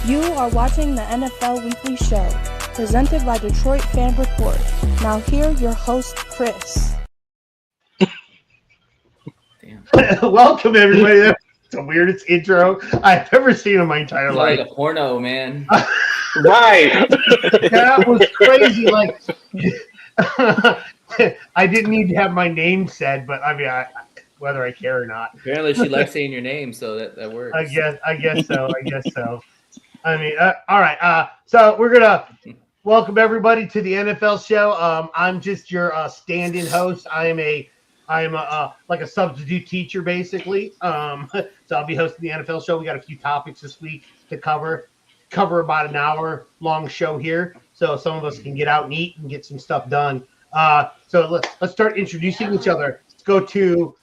You are watching the NFL Weekly Show, presented by Detroit Fan Report. Now here, your host, Chris. Welcome, everybody. That's the weirdest intro I've ever seen in my entire life. Like a porno, man. Right. That was crazy. Like, I didn't need to have my name said, but I mean, whether I care or not. Apparently, she likes saying your name, so that works. I guess so. I mean, all right. So we're gonna welcome everybody to the NFL show. I'm just your stand-in host. I am like a substitute teacher, basically. So I'll be hosting the NFL show. We got a few topics this week to cover about an hour long show here, so some of us can get out and eat and get some stuff done. So let's start introducing each other. Let's go to,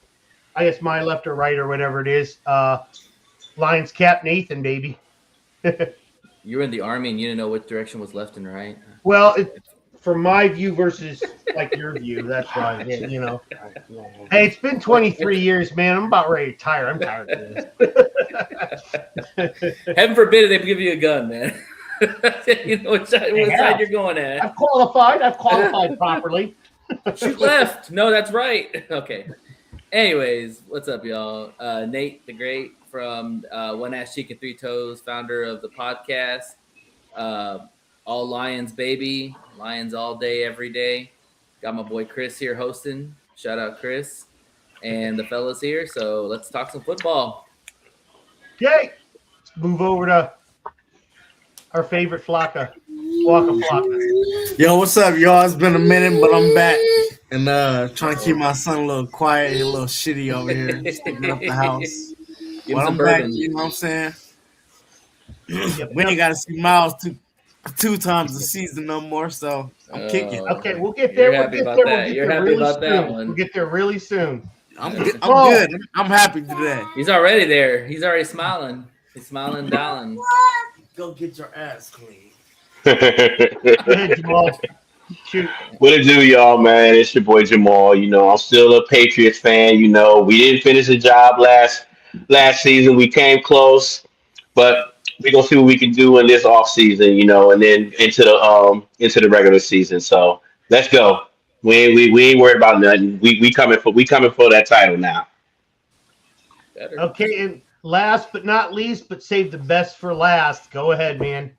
I guess, my left or right or whatever it is. Lions cap Nathan, baby. You were in the Army and you didn't know which direction was left and right. Well, from my view versus like your view, that's why, you know. Hey, it's been 23 years, man. I'm about ready to retire. I'm tired of this. Heaven forbid they give you a gun, man. You know which side you're going at. I've qualified properly. Shoot left. No, that's right. Okay. Anyways, what's up, y'all? Nate the Great from One Ass Cheek and Three Toes, founder of the podcast. All Lions, baby. Lions all day, every day. Got my boy Chris here hosting. Shout out Chris. And the fellas here. So let's talk some football. Yay! Let's move over to our favorite Flocka. Welcome, Flocka. Yo, what's up, y'all? It's been a minute, but I'm back. And trying to keep my son a little quiet, a little shitty over here, sticking up the house. But I'm back, you know what I'm saying? We ain't got to see Miles two times a season no more, so I'm kicking. Okay, we'll get there. You're happy about that. You're happy about that one. We'll get there really soon. I'm good. I'm happy today. He's already there. He's already smiling. He's smiling down. Go get your ass clean. Go ahead, Jamal. Shoot. What it do, y'all, man? It's your boy Jamal. You know, I'm still a Patriots fan. You know, we didn't finish the job last season. We came close, but we're gonna see what we can do in this offseason, you know, and then into the regular season. So let's go. We ain't worried about nothing. We coming for that title now. Better. Okay, and last but not least, but save the best for last. Go ahead, man.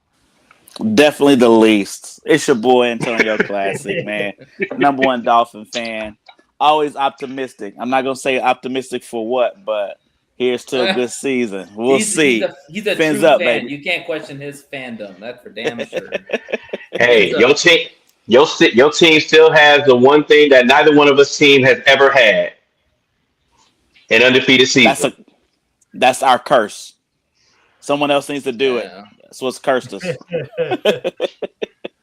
Definitely the least. It's your boy Antonio Classic, man. Number one Dolphin fan. Always optimistic. I'm not gonna say optimistic for what, but here's to a good season. We'll see. He's a Fins true up, fan. baby. You can't question his fandom. That's for damn sure. Hey, your team still has the one thing that neither one of us team has ever had: an undefeated season. That's our curse. Someone else needs to do it. That's what's cursed us.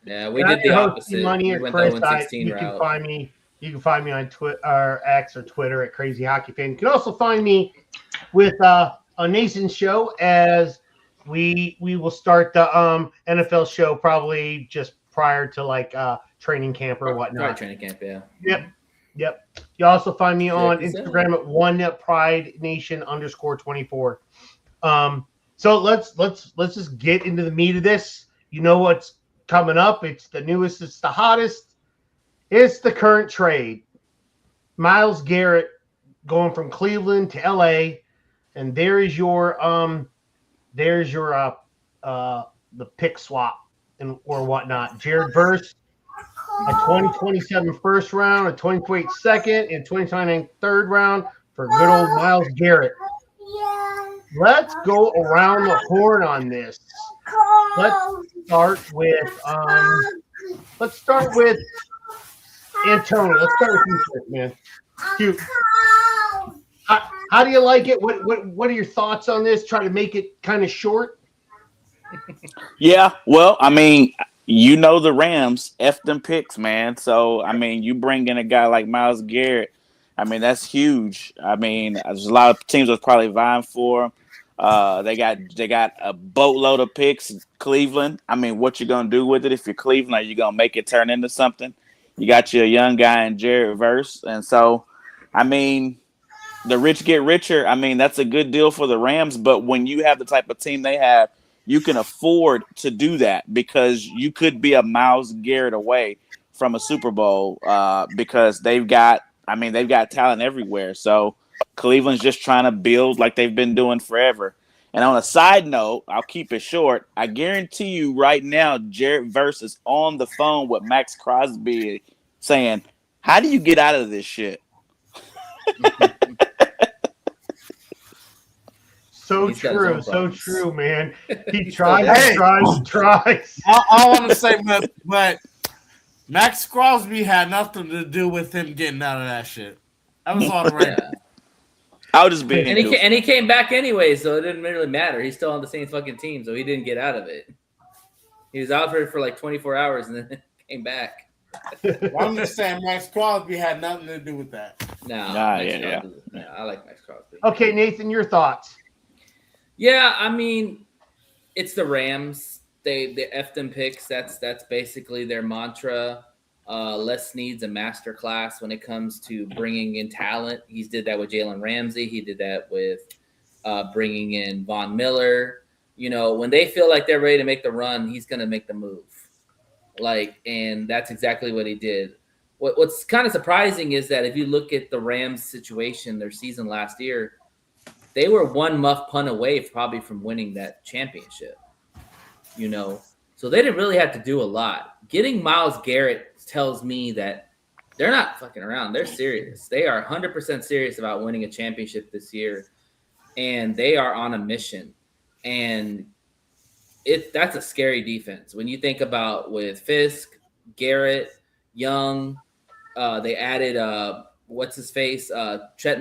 Yeah, we did the opposite. We went the 1-16 route. You can find me on Twitter or X or Twitter at Crazy Hockey Fan. You can also find me with on Nathan's show as we will start the NFL show probably just prior to like training camp or whatnot. Right, training camp, yeah. Yep. You also find me on Instagram at OnePrideNation_24. So let's just get into the meat of this. You know what's coming up. It's the newest, it's the hottest. It's the current trade. Myles Garrett going from Cleveland to LA, and there's your the pick swap or whatnot. Jared Verse, a 2027 first round, a 2028 second, and 2029 third round for good old Myles Garrett. Let's go around the horn on this. Let's start with Antonio. Let's start with you first, man. Dude, how do you like it? What are your thoughts on this? Try to make it kind of short. Yeah, well, I mean, you know the Rams F them picks, man. So I mean, you bring in a guy like Myles Garrett. I mean, that's huge. I mean, there's a lot of teams that's probably vying for him. They got a boatload of picks. Cleveland. I mean, what you gonna do with it if you're Cleveland? Are you gonna make it turn into something? You got your young guy in Jared Verse, and so I mean, the rich get richer. I mean, that's a good deal for the Rams. But when you have the type of team they have, you can afford to do that because you could be a Myles Garrett away from a Super Bowl because they've got talent everywhere. So Cleveland's just trying to build like they've been doing forever. And on a side note, I'll keep it short. I guarantee you right now, Jared Verse is on the phone with Max Crosby saying, how do you get out of this shit? So He's got his own true, so problems. true, man. He tries. I want to say, but Max Crosby had nothing to do with him getting out of that shit. That was all the Rams. Yeah. I'll just be And he came back anyway, so it didn't really matter. He's still on the same fucking team, so he didn't get out of it. He was out for like 24 hours and then came back. Well, I'm just saying Max Crosby had nothing to do with that. No, I like Max Crosby. Okay, Nathan, your thoughts. Yeah, I mean, it's the Rams. They effed them picks. That's basically their mantra. Les needs a master class when it comes to bringing in talent. He did that with Jalen Ramsey. He did that with bringing in Von Miller. You know, when they feel like they're ready to make the run, he's going to make the move. And that's exactly what he did. What's kind of surprising is that if you look at the Rams situation, their season last year, they were one muff punt away probably from winning that championship. You know, so they didn't really have to do a lot. Getting Myles Garrett tells me that they're not fucking around. They're serious. They are 100% serious about winning a championship this year, and they are on a mission. And that's a scary defense. When you think about with Fisk, Garrett, Young, they added Trent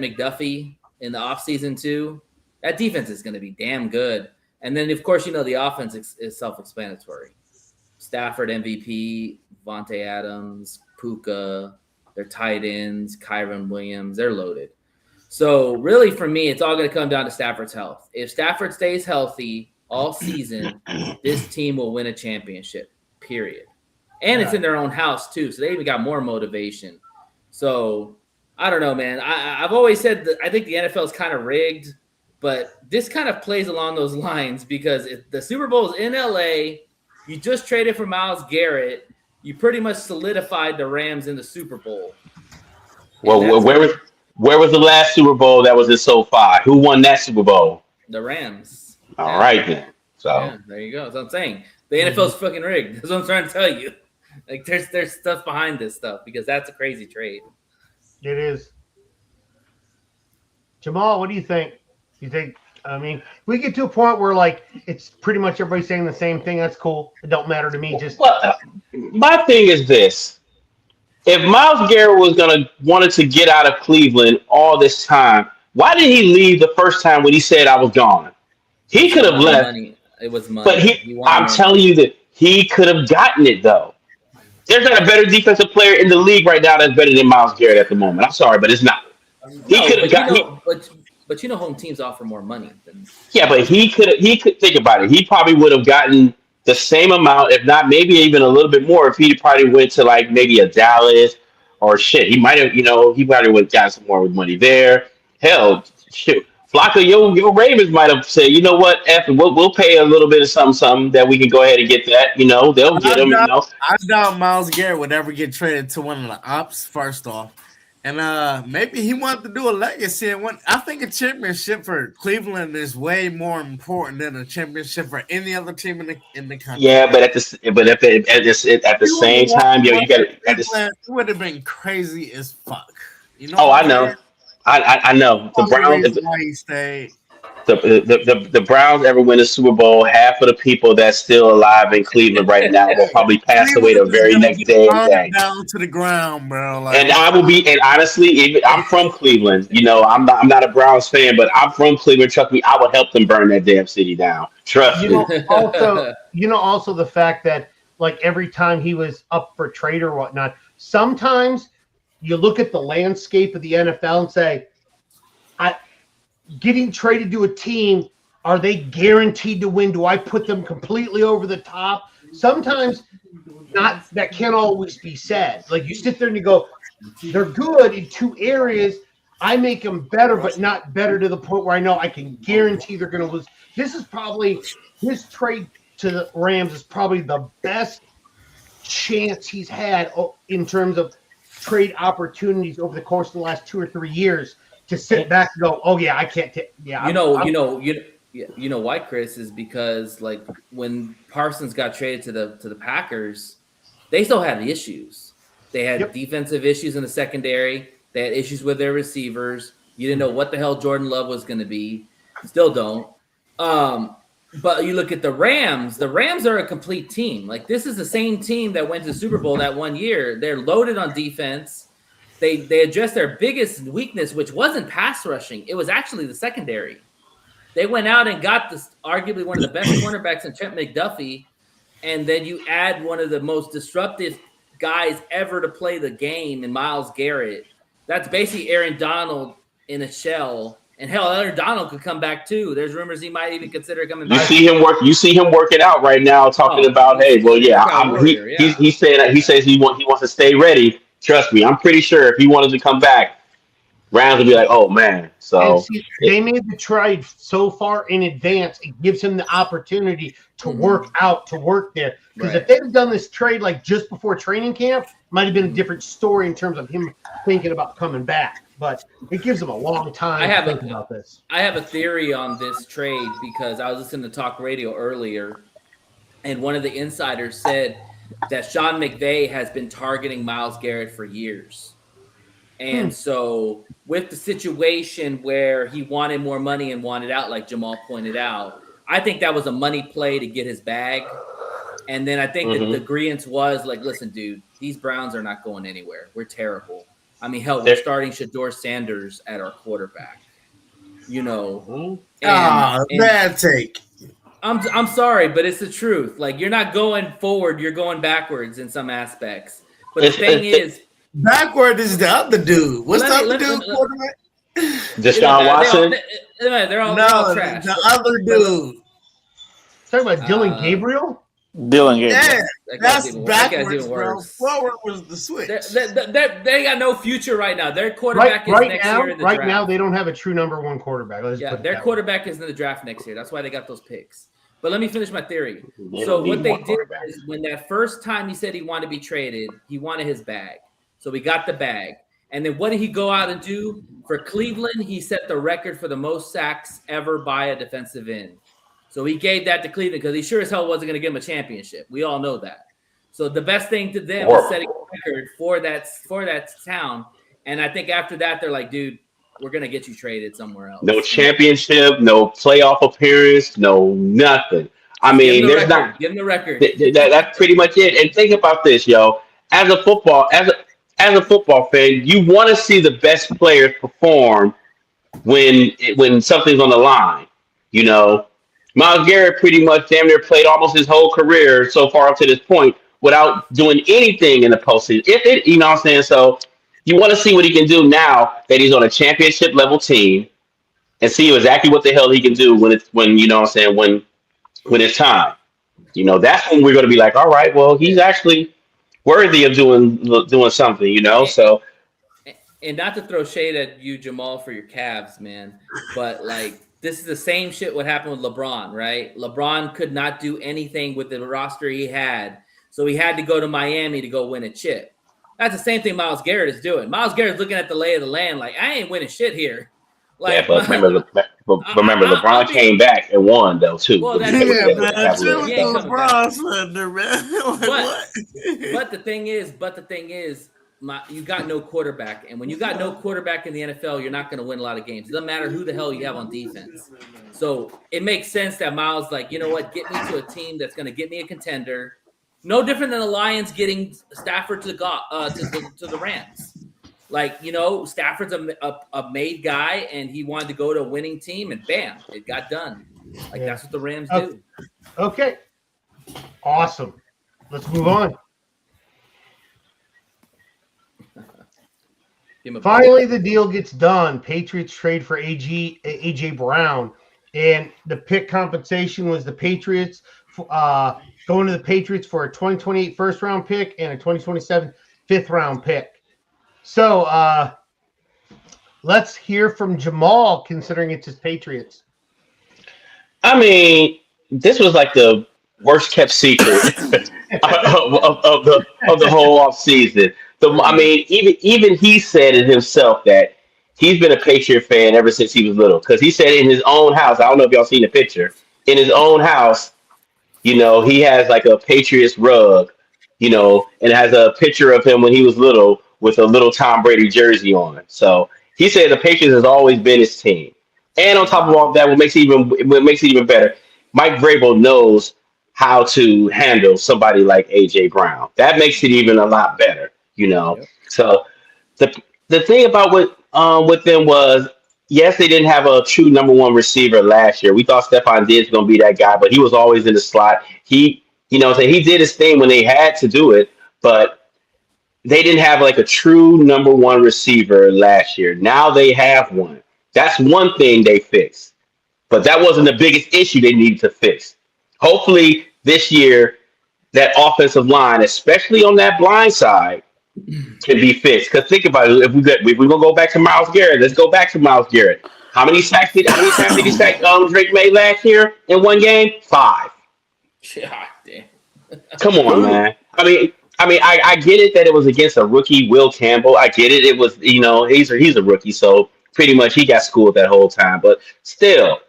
McDuffie in the offseason too. That defense is going to be damn good. And then, of course, you know, the offense is self-explanatory. Stafford MVP, Vontae Adams, Puka, their tight ends, Kyron Williams, they're loaded. So really for me, it's all going to come down to Stafford's health. If Stafford stays healthy all season, this team will win a championship, period. And it's in their own house too, so they even got more motivation. So I don't know, man. I've always said that I think the NFL is kind of rigged, but this kind of plays along those lines because if the Super Bowl is in LA, you just traded for Myles Garrett, you pretty much solidified the Rams in the Super Bowl. Well, where was the last Super Bowl that was in SoFi? Who won that Super Bowl? The Rams. All right then. So yeah, there you go. That's what I'm saying. The NFL's fucking rigged. That's what I'm trying to tell you. Like there's stuff behind this stuff because that's a crazy trade. It is. Jamal, what do you think? You think, I mean, we get to a point where like it's pretty much everybody saying the same thing. That's cool. It don't matter to me. Just my thing is this: if Myles Garrett wanted to get out of Cleveland all this time, why did he leave the first time when he said I was gone? He could have left. Money. It was money. But I'm telling you that he could have gotten it though. There's not a better defensive player in the league right now that's better than Myles Garrett at the moment. I'm sorry, but it's not. He could have gotten. But you know, home teams offer more money than. Yeah, but he could think about it. He probably would have gotten the same amount, if not maybe even a little bit more, if he probably went to like maybe a Dallas or shit. He might have, he probably would have got some more with money there. Hell, shoot. Flocka, your Ravens might have said, you know what, we'll pay a little bit of something that we can go ahead and get that. They'll get him. I doubt Myles Garrett would ever get traded to one of the ops, first off. And maybe he wanted to do a legacy. And I think a championship for Cleveland is way more important than a championship for any other team in the country. Yeah, but at the same time, you got to. It would have been crazy as fuck. I know. I know the Browns. Why he stayed. The Browns ever win a Super Bowl, half of the people that's still alive in Cleveland right now will probably pass away the very next day. Down to the ground, bro. And I will be. And honestly, I'm from Cleveland. I'm not a Browns fan, but I'm from Cleveland. Trust me, I will help them burn that damn city down. Trust me. Also the fact that like every time he was up for trade or whatnot, sometimes you look at the landscape of the NFL and say, getting traded to a team, are they guaranteed to win? Do I put them completely over the top? Sometimes that can't always be said. Like you sit there and you go, they're good in two areas. I make them better, but not better to the point where I know I can guarantee they're going to lose. This trade to the Rams is probably the best chance he's had in terms of trade opportunities over the course of the last 2 or 3 years to sit back and go, oh yeah, I can't take. Yeah, you know why, Chris, is because like when Parsons got traded to the Packers, they still had issues. They had defensive issues in the secondary. They had issues with their receivers. You didn't know what the hell Jordan Love was going to be. Still don't. But you look at the Rams. The Rams are a complete team. Like this is the same team that went to the Super Bowl that one year. They're loaded on defense. They addressed their biggest weakness, which wasn't pass rushing. It was actually the secondary. They went out and got arguably one of the best cornerbacks in Trent McDuffie, and then you add one of the most disruptive guys ever to play the game in Myles Garrett. That's basically Aaron Donald in a shell. And hell, Aaron Donald could come back too. There's rumors he might even consider coming back. You see him working out right now, talking about, hey, well, yeah, he says he wants to stay ready. Trust me, I'm pretty sure if he wanted to come back, Rams would be like, oh man. So they made the trade so far in advance, it gives him the opportunity to work there. Because if they'd have done this trade like just before training camp, might have been a different story in terms of him thinking about coming back. But it gives him a long time to think about this. I have a theory on this trade because I was listening to talk radio earlier, and one of the insiders said that Sean McVay has been targeting Myles Garrett for years. And so with the situation where he wanted more money and wanted out, like Jamal pointed out, I think that was a money play to get his bag. And then I think that the agreement was like, listen, dude, these Browns are not going anywhere. We're terrible. I mean, hell, we're starting Shedeur Sanders at our quarterback. You know. Bad take. I'm sorry, but it's the truth. Like, you're not going forward, you're going backwards in some aspects. But the thing is, backward is the other dude. What's the other dude? Deshaun Watson? They're all trash. The other dude. Talking about Dylan Gabriel? Dylan Gabriel. Yeah, that's backwards, bro. Forward was the switch. They got no future right now. Their quarterback is next year in the draft. Right now, they don't have a true number one quarterback. Their quarterback is in the draft next year. That's why they got those picks. But let me finish my theory. So what they did is when that first time he said he wanted to be traded, he wanted his bag. So we got the bag. And then what did he go out and do? For Cleveland, he set the record for the most sacks ever by a defensive end. So he gave that to Cleveland because he sure as hell wasn't going to give him a championship. We all know that. So the best thing to them was setting a record for that town. And I think after that, they're like, dude, we're going to get you traded somewhere else. No championship, no playoff appearance, no nothing. I mean, there's not. Give him the record. That's pretty much it. And think about this, yo. As a football fan, you want to see the best players perform when something's on the line. You know, Myles Garrett pretty much damn near played almost his whole career so far up to this point without doing anything in the postseason. You know what I'm saying? So you want to see what he can do now that he's on a championship level team and see exactly what the hell he can do when you know what I'm saying, when it's time. You know, that's when we're going to be like, all right, well, he's actually worthy of doing something, you know? So, and not to throw shade at you, Jamal, for your Cavs, man, but like, this is the same shit what happened with LeBron, right? LeBron could not do anything with the roster he had, so he had to go to Miami to go win a chip. That's the same thing Myles Garrett is doing. Myles Garrett's looking at the lay of the land like, I ain't winning shit here. Like, yeah, but remember, LeBron came back and won, though, too. Well, that's LeBron slander, man. But the thing is, you got no quarterback. And when you got no quarterback in the NFL, you're not going to win a lot of games. It doesn't matter who the hell you have on defense. So it makes sense that Myles, like, you know what, get me to a team that's going to get me a contender. No different than the Lions getting Stafford to the Rams. Like, you know, Stafford's a made guy, and he wanted to go to a winning team, and bam, it got done. Like, that's what the Rams do. Okay. Awesome. Let's move on. Finally, the deal gets done. Patriots trade for AJ Brown, and the pick compensation was the Patriots going to the Patriots for a 2028 first-round pick and a 2027 fifth-round pick. So let's hear from Jamal, considering it's his Patriots. I mean, this was like the worst kept secret of the whole off season. I mean, even he said it himself that he's been a Patriot fan ever since he was little. Because he said in his own house, I don't know if y'all seen the picture, in his own house, he has like a Patriots rug, and it has a picture of him when he was little with a little Tom Brady jersey on. So he said the Patriots has always been his team. And on top of all that, what makes it even better, Mike Vrabel knows how to handle somebody like AJ Brown. That makes it even a lot better. Yep. So the thing about with them was, yes, they didn't have a true number one receiver last year. We thought Stephon Diggs was going to be that guy, but he was always in the slot. He did his thing when they had to do it, but they didn't have like a true number one receiver last year. Now they have one. That's one thing they fixed, but that wasn't the biggest issue they needed to fix. Hopefully this year, that offensive line, especially on that blind side, can be fixed. Because think about it, if we're gonna go back to Myles Garrett, let's go back to Myles Garrett. How many times did he sack Drake made last year in one game? 5. God damn. Come on, man. I get it that it was against a rookie, Will Campbell. I get it. It was, he's a rookie, so pretty much he got schooled that whole time. But still,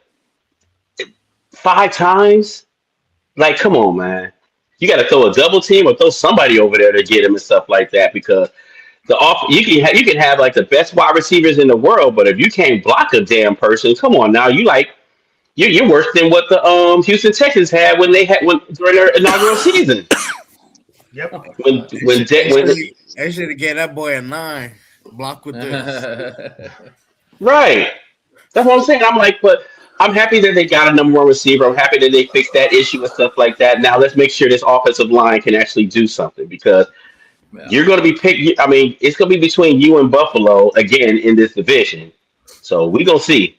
5 times? Like, come on, man. You got to throw a double team or throw somebody over there to get him and stuff like that, because you can have like the best wide receivers in the world, but if you can't block a damn person, come on now, you're worse than what the Houston Texans had when during their inaugural season. Yep. They should have gave that boy a 9. Block with this. Right. That's what I'm saying. I'm like, but I'm happy that they got a number one receiver. I'm happy that they fixed that issue and stuff like that. Now let's make sure this offensive line can actually do something, because you're going to be picked. I mean, it's going to be between you and Buffalo again in this division. So we're going to see.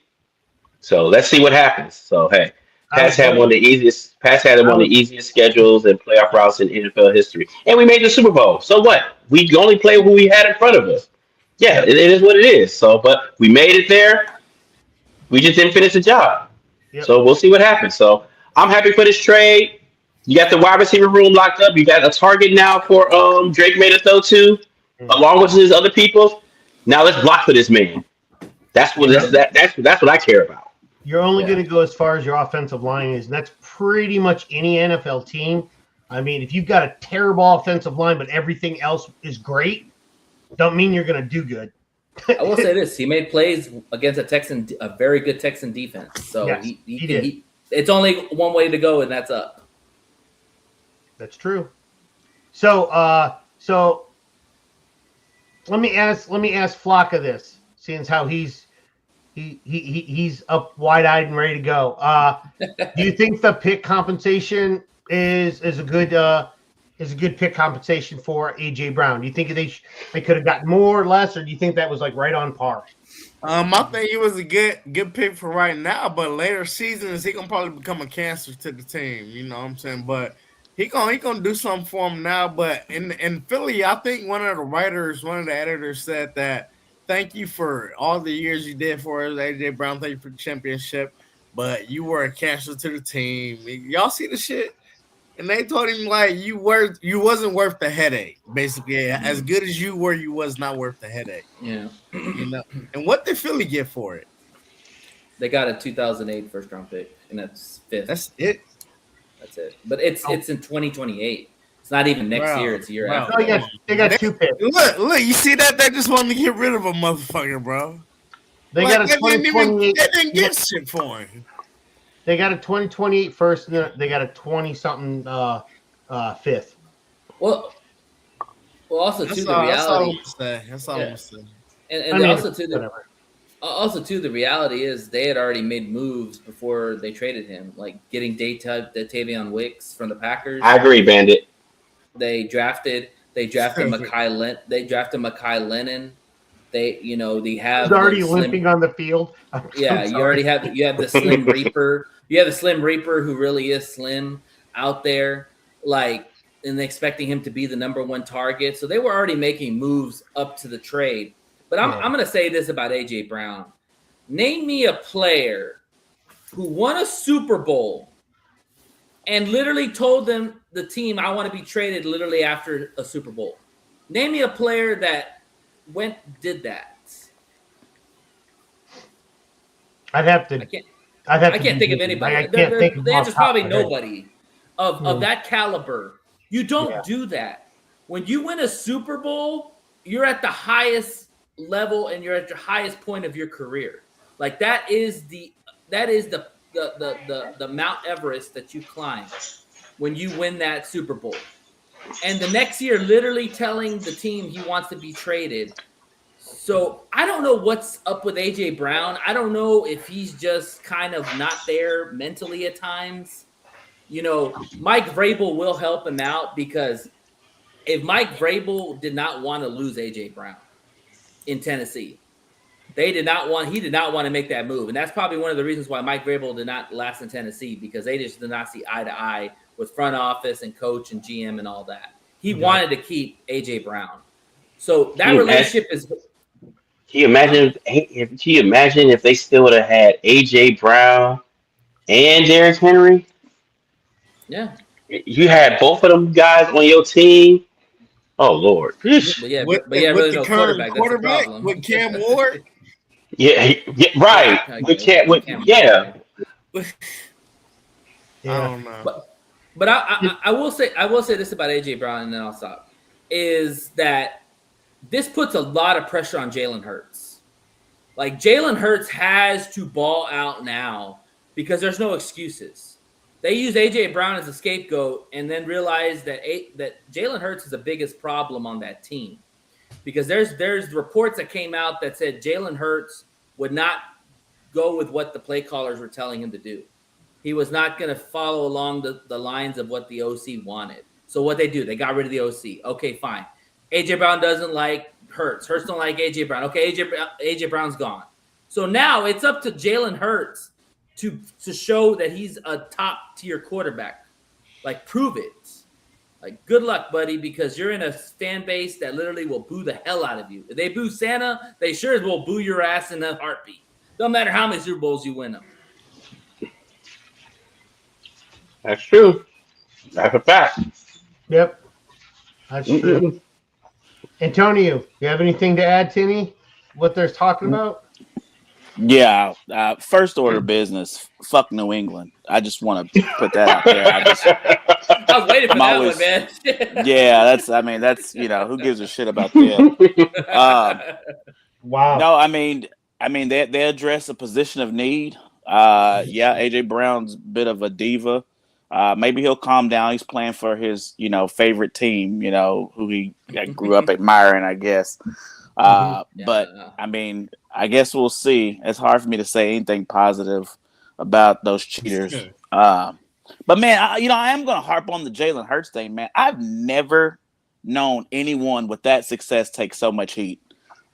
So let's see what happens. So, hey, Pats had one of the easiest schedules and playoff routes in NFL history. And we made the Super Bowl. So what? We only play who we had in front of us. Yeah, it is what it is. So, but we made it there. We just didn't finish the job. Yep. So we'll see what happens. So I'm happy for this trade. You got the wide receiver room locked up. You got a target now for Drake made a throw to, along with his other people. Now let's block for this man. That's what I care about. You're only going to go as far as your offensive line is, and that's pretty much any NFL team. I mean, if you've got a terrible offensive line but everything else is great, don't mean you're going to do good. I will say this: he made plays against a very good Texan defense. So yes, he did. It's only one way to go, and that's up. That's true. So let me ask Flocka this, seeing how he's up wide-eyed and ready to go. Do you think the pick compensation is a good pick compensation for AJ Brown? Do you think they could have gotten more or less, or do you think that was like right on par? I think he was a good pick for right now, but later seasons he gonna probably become a cancer to the team. You know what I'm saying? But he gonna do something for him now. But in Philly, I think one of the editors said that, thank you for all the years you did for us, AJ Brown. Thank you for the championship, but you were a cancer to the team. Y'all see the shit? And they told him like you wasn't worth the headache. Basically, as good as you were, you was not worth the headache. Yeah. And what did Philly get for it? They got a 2008 first round pick, and that's 5th. That's it. That's it. But it's in 2028. It's not even next year. It's a year after. Oh yeah, they got 2 picks. Look, you see that? They just wanted to get rid of a motherfucker, bro. They got a 2028. They didn't get shit for him. They got a 2028 first, and then they got a 20-something 5th. Well, also too the reality. That's all I'm saying. And also too the reality is they had already made moves before they traded him, like getting Datavion Wicks from the Packers. I agree, Bandit. They drafted Mekhi Lennon. They have He's already limping on the field. You have the Slim Reaper. You have the Slim Reaper who really is slim out there, and expecting him to be the number one target. So they were already making moves up to the trade. But I'm going to say this about A.J. Brown. Name me a player who won a Super Bowl and literally told the team, I want to be traded literally after a Super Bowl. Name me a player that did that. I can't think of anybody. The answer's probably nobody of that caliber. You don't do that. When you win a Super Bowl, you're at the highest level and you're at your highest point of your career. Like that is the Mount Everest that you climb when you win that Super Bowl. And the next year, literally telling the team he wants to be traded. So I don't know what's up with A.J. Brown. I don't know if he's just kind of not there mentally at times. You know, Mike Vrabel will help him out because if Mike Vrabel did not want to lose A.J. Brown in Tennessee, he did not want to make that move. And that's probably one of the reasons why Mike Vrabel did not last in Tennessee, because they just did not see eye to eye with front office and coach and GM and all that. He wanted to keep A.J. Brown. So that relationship is... Can you imagine if they still would have had A.J. Brown and Derrick Henry? Yeah. You had both of them guys on your team. Oh, Lord. With the current quarterback with Cam Ward? Yeah, right. I don't know. But I will say this about A.J. Brown, and then I'll stop, is that this puts a lot of pressure on Jalen Hurts. Like, Jalen Hurts has to ball out now because there's no excuses. They use A.J. Brown as a scapegoat and then realize that Jalen Hurts is the biggest problem on that team, because there's reports that came out that said Jalen Hurts would not go with what the play callers were telling him to do. He was not going to follow along the lines of what the OC wanted. So what they do, they got rid of the OC. Okay, fine. A.J. Brown doesn't like Hurts. Hurts don't like A.J. Brown. Okay, A.J. Brown's gone. So now it's up to Jalen Hurts to show that he's a top-tier quarterback. Like, prove it. Like, good luck, buddy, because you're in a fan base that literally will boo the hell out of you. If they boo Santa, they sure as well boo your ass in a heartbeat. Don't matter how many Super Bowls you win them. That's true. That's a fact. Yep. That's true. Antonio, you have anything to add to what they're talking about? Yeah, first order business. Fuck New England. I just want to put that out there. I was waiting for that one, man. Yeah, that's who gives a shit about that? Wow. No, I mean they address a position of need. AJ Brown's a bit of a diva. Maybe he'll calm down. He's playing for his favorite team, who he grew up admiring, I guess. But I mean, I guess we'll see. It's hard for me to say anything positive about those cheaters. But man, I am going to harp on the Jalen Hurts thing, man. I've never known anyone with that success take so much heat.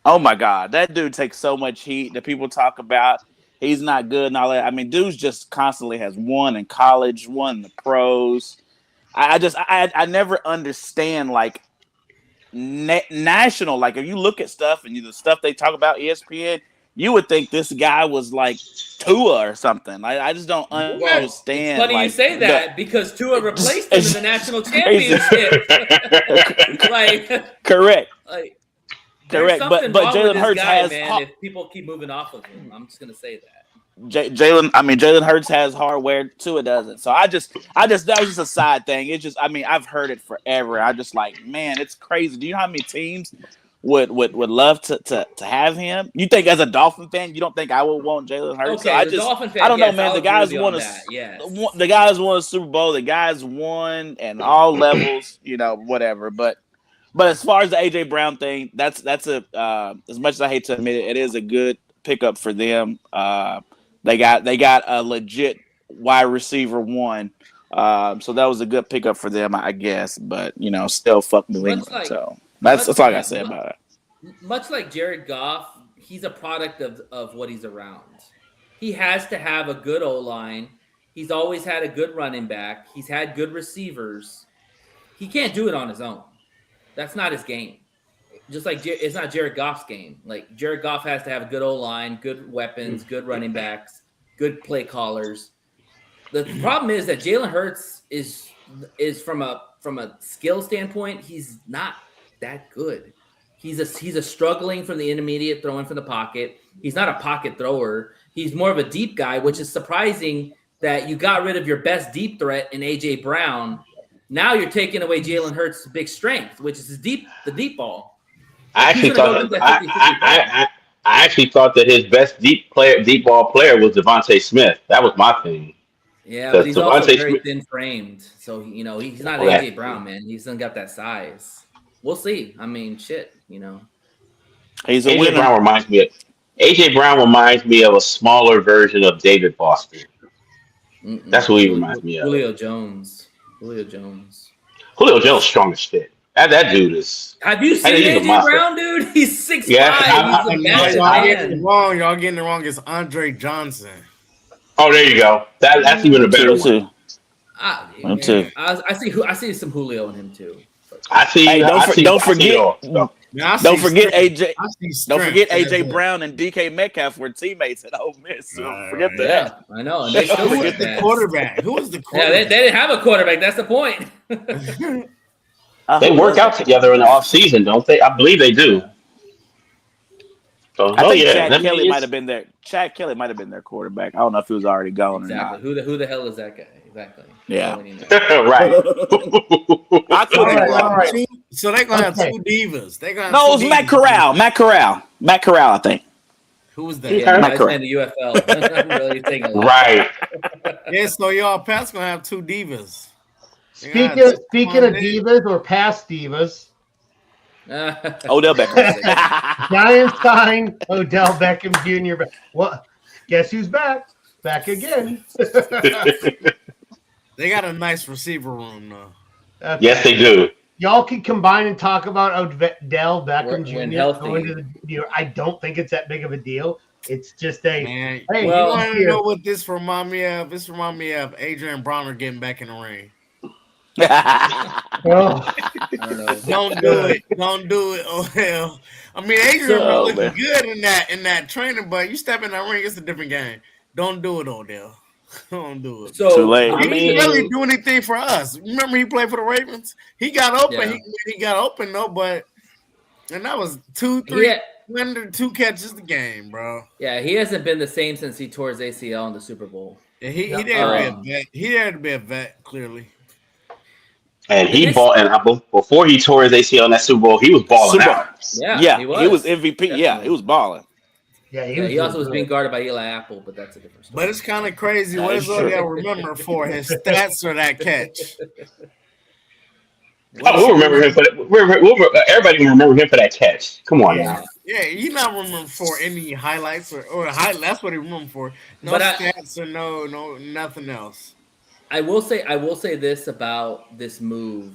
Oh my God, that dude takes so much heat that people talk about. He's not good and all that. I mean, dude just constantly has won in college, won in the pros. I never understand like national. Like if you look at stuff and the stuff they talk about ESPN, you would think this guy was like Tua or something. I just don't understand. It's funny you say that because Tua replaced him in the national championship. Correct. Correct, but Jalen Hurts has. Man, if people keep moving off of him, I'm just gonna say that. Jalen Hurts has hardware. Tua doesn't. So that was just a side thing. It's just, I've heard it forever. I just like, man, it's crazy. Do you know how many teams would love to have him? You think as a Dolphin fan, you don't think I would want Jalen Hurts? Okay, so Dolphin fan, I don't know, man. I'll the guys won the guys won a Super Bowl. The guys won and all levels. Whatever, But as far as the A.J. Brown thing, that's a as much as I hate to admit it, it is a good pickup for them. They got a legit wide receiver one, so that was a good pickup for them, I guess. But still fuck New England. So that's all I gotta say about it. Much like Jared Goff, he's a product of what he's around. He has to have a good O-line. He's always had a good running back. He's had good receivers. He can't do it on his own. That's not his game. just like it's not Jared Goff's game. Like Jared Goff has to have a good O-line, good weapons, good running backs, good play callers. The problem is that Jalen Hurts is from a skill standpoint, he's not that good. He's a struggling from the intermediate, throwing from the pocket. He's not a pocket thrower. He's more of a deep guy, which is surprising that you got rid of your best deep threat in A.J. Brown. Now you're taking away Jalen Hurts' big strength, which is the deep ball. I actually thought that his best deep ball player was Devontae Smith. That was my thing. Yeah, but he's also very thin framed. So, he's not A.J. Brown, man. He's not got that size. We'll see. I mean, shit, He's a AJ winner. AJ Brown reminds me of a smaller version of David Boston. That's what he reminds me of. Julio Jones, strong as shit. That dude is. Have you seen AJ Brown, dude? He's 6'5". Yeah, Y'all getting it wrong. It's Andre Johnson. Oh, there you go. That's even a better one. I see some Julio in him too. Don't forget AJ. Don't forget AJ Brown and DK Metcalf were teammates at Ole Miss. So forget that. I know. And they still Who was the quarterback? Yeah, they didn't have a quarterback. That's the point. They work out together in the offseason, don't they? I believe they do. So, I think Chad Kelly might have been there. Chad Kelly might have been their quarterback. I don't know if he was already gone or not. Who the hell is that guy? Exactly. Yeah. Right. All right. So they're gonna have two divas. No, it's Matt Corral. Matt Corral, I think. Who was that? Yeah, I in the UFL. Really taking a lot. Right. Yeah, so y'all Pat's gonna have two divas. Speaking of divas or past divas, Odell Beckham. Giants signed Odell Beckham Jr. Well, guess who's back? Back again. They got a nice receiver room though. Okay. Yes, they do. Y'all can combine and talk about Odell Beckham When Jr. healthy. I don't think it's that big of a deal. It's just a Man, hey. you want to know what this remind me of? This remind me of Adrian Bronner getting back in the ring. Oh. Don't do it. Don't do it. Oh hell. I mean, Adrian been looking good in that training, but you step in that ring, it's a different game. Don't do it, Odell. Don't do it. So, too late. He didn't really do anything for us. Remember, he played for the Ravens. He got open. Yeah. He got open though, and that was 2 catches the game, bro. Yeah, he hasn't been the same since he tore his ACL in the Super Bowl. Yeah, he had to be a vet, clearly. And before he tore his ACL in that Super Bowl, he was balling out. Yeah, he was MVP. Definitely. Yeah, he was balling. Yeah, he also was being guarded by Eli Apple, but that's a different story. But it's kind of crazy. What is all y'all remember for his stats or that catch? We'll remember him everybody can remember him for that catch. Come on now. Yeah, he not remember for any highlights or that's what he remember for. No stats or no nothing else. I will say this about this move,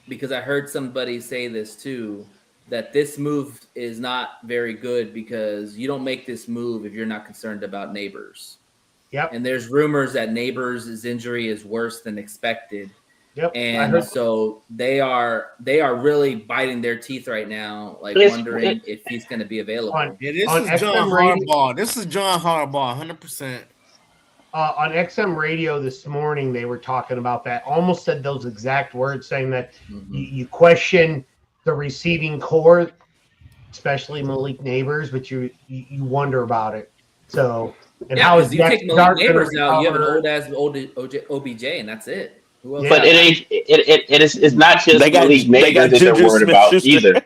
because I heard somebody say this too, that this move is not very good because you don't make this move if you're not concerned about Neighbors. Yep. And there's rumors that Neighbors' injury is worse than expected. Yep. And so they are really biting their teeth right now, like wondering if he's going to be available. This is John Harbaugh. This is John Harbaugh, 100%. On XM radio this morning, they were talking about that. Almost said those exact words, saying that you question the receiving core, especially Malik Neighbors, but you wonder about it. So, and how is you take Malik Neighbors out? You have an old OBJ, and that's it. Yeah. But it's not just Malik Neighbors that they're worried about either.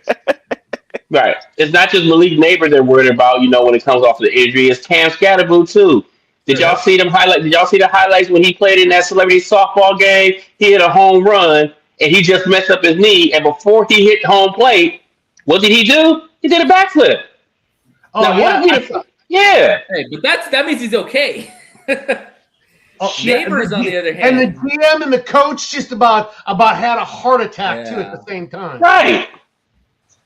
Right. It's not just Malik Neighbors they're worried about, when it comes off the injury. It's Cam Scatterboo too. Did y'all see them highlight? Did y'all see the highlights when he played in that celebrity softball game? He hit a home run and he just messed up his knee. And before he hit home plate, what did he do? He did a backflip. Oh, now, yeah. Hey, but that means he's okay. Neighbors, on the other and hand, the GM and the coach just about had a heart attack too at the same time. Right.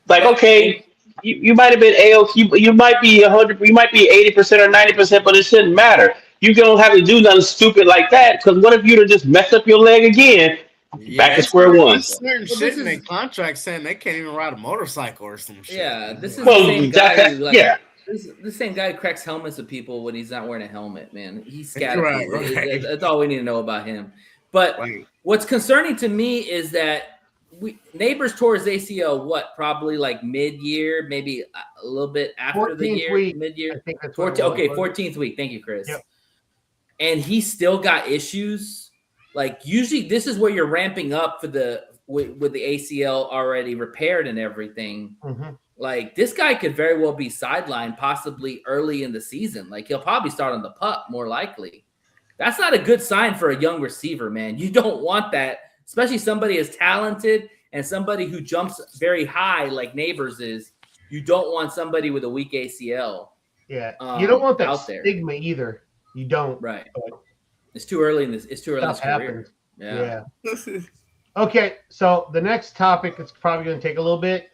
Like, okay, you might have been AOK, you might be 100, you might be 80% or 90%, but it shouldn't matter. You don't have to do nothing stupid like that, because what if you'd have just messed up your leg again? Back to square one. Certain shit in their contract saying they can't even ride a motorcycle or some shit. Yeah, this is the same guy who, like, yeah. This the same guy who cracks helmets of people when he's not wearing a helmet, man. He's scattered. Right. That's all we need to know about him. But what's concerning to me is that Neighbors tore his ACL, probably like mid-year, maybe a little bit after the year, week, mid-year. I think that's 14th week. Thank you, Chris. Yep. And he still got issues. Like, usually this is where you're ramping up for with the ACL already repaired and everything. Mm-hmm. Like, this guy could very well be sidelined possibly early in the season. Like, he'll probably start on the pup more likely. That's not a good sign for a young receiver, man. You don't want that, especially somebody as talented and somebody who jumps very high like Neighbors is. You don't want somebody with a weak ACL. Yeah, you don't want that out there. stigma either. You don't. Right. It's too early in this. It's too early in his career. Yeah. Okay, so the next topic that's probably going to take a little bit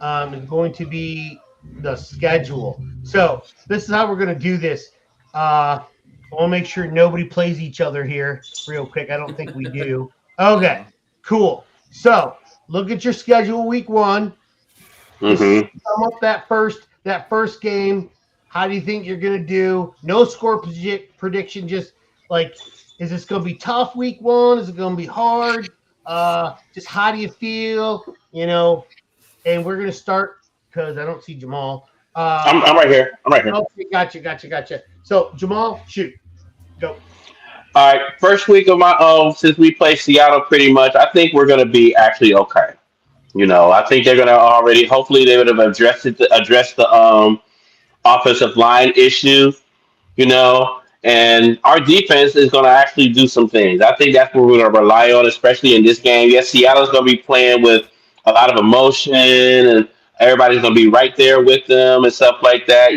is going to be the schedule. So this is how we're going to do this. I want to make sure nobody plays each other here real quick. I don't think we do. Okay, cool. So look at your schedule week 1. Mm-hmm. Sum up that first game. How do you think you're going to do? No score prediction. Just like, is this going to be tough week 1? Is it going to be hard? Just how do you feel? And we're going to start because I don't see Jamal. I'm right here. Okay, gotcha. So, Jamal, shoot. Go. All right. First week of my own, since we play Seattle pretty much, I think we're going to be actually okay. I think they're going to hopefully they would have addressed the offensive line issue, and our defense is going to actually do some things. I think that's what we're going to rely on, especially in this game. Yes, Seattle's going to be playing with a lot of emotion, and everybody's going to be right there with them and stuff like that,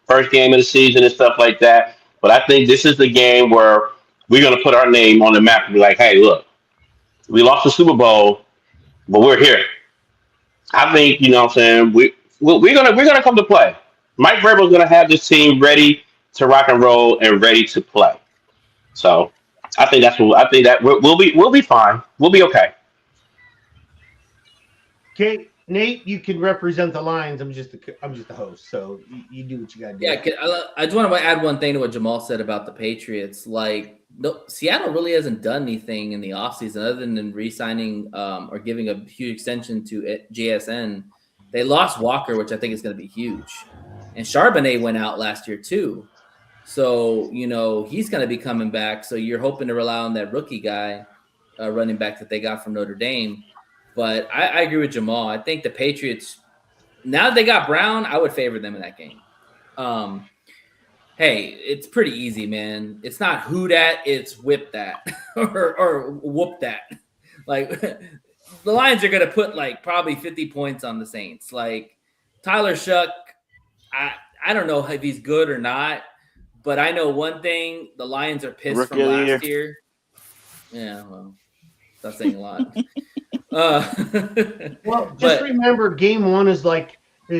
first game of the season and stuff like that. But I think this is the game where we're going to put our name on the map and be like, hey, look, we lost the Super Bowl, but we're here. I think, what I'm saying, we're gonna come to play. Mike Vrabel's gonna have this team ready to rock and roll and ready to play. So I think we'll be fine. We'll be okay. Okay, Nate, you can represent the Lions. I'm just the host, so you do what you gotta do. Yeah, I just want to add one thing to what Jamal said about the Patriots. Like, Seattle really hasn't done anything in the offseason other than re-signing or giving a huge extension to JSN. They lost Walker, which I think is going to be huge. And Charbonnet went out last year too. So, he's going to be coming back. So you're hoping to rely on that rookie guy, running back that they got from Notre Dame. But I agree with Jamal. I think the Patriots, now that they got Brown, I would favor them in that game. Hey, it's pretty easy, man. It's not who dat, it's whip that or whoop that. Like, the Lions are going to put like probably 50 points on the Saints. Like, Tyler Shuck, I don't know if he's good or not, but I know one thing: the Lions are pissed Rookie from of the last year. Yeah, well, that's saying a lot. Well, just remember, game 1 is like the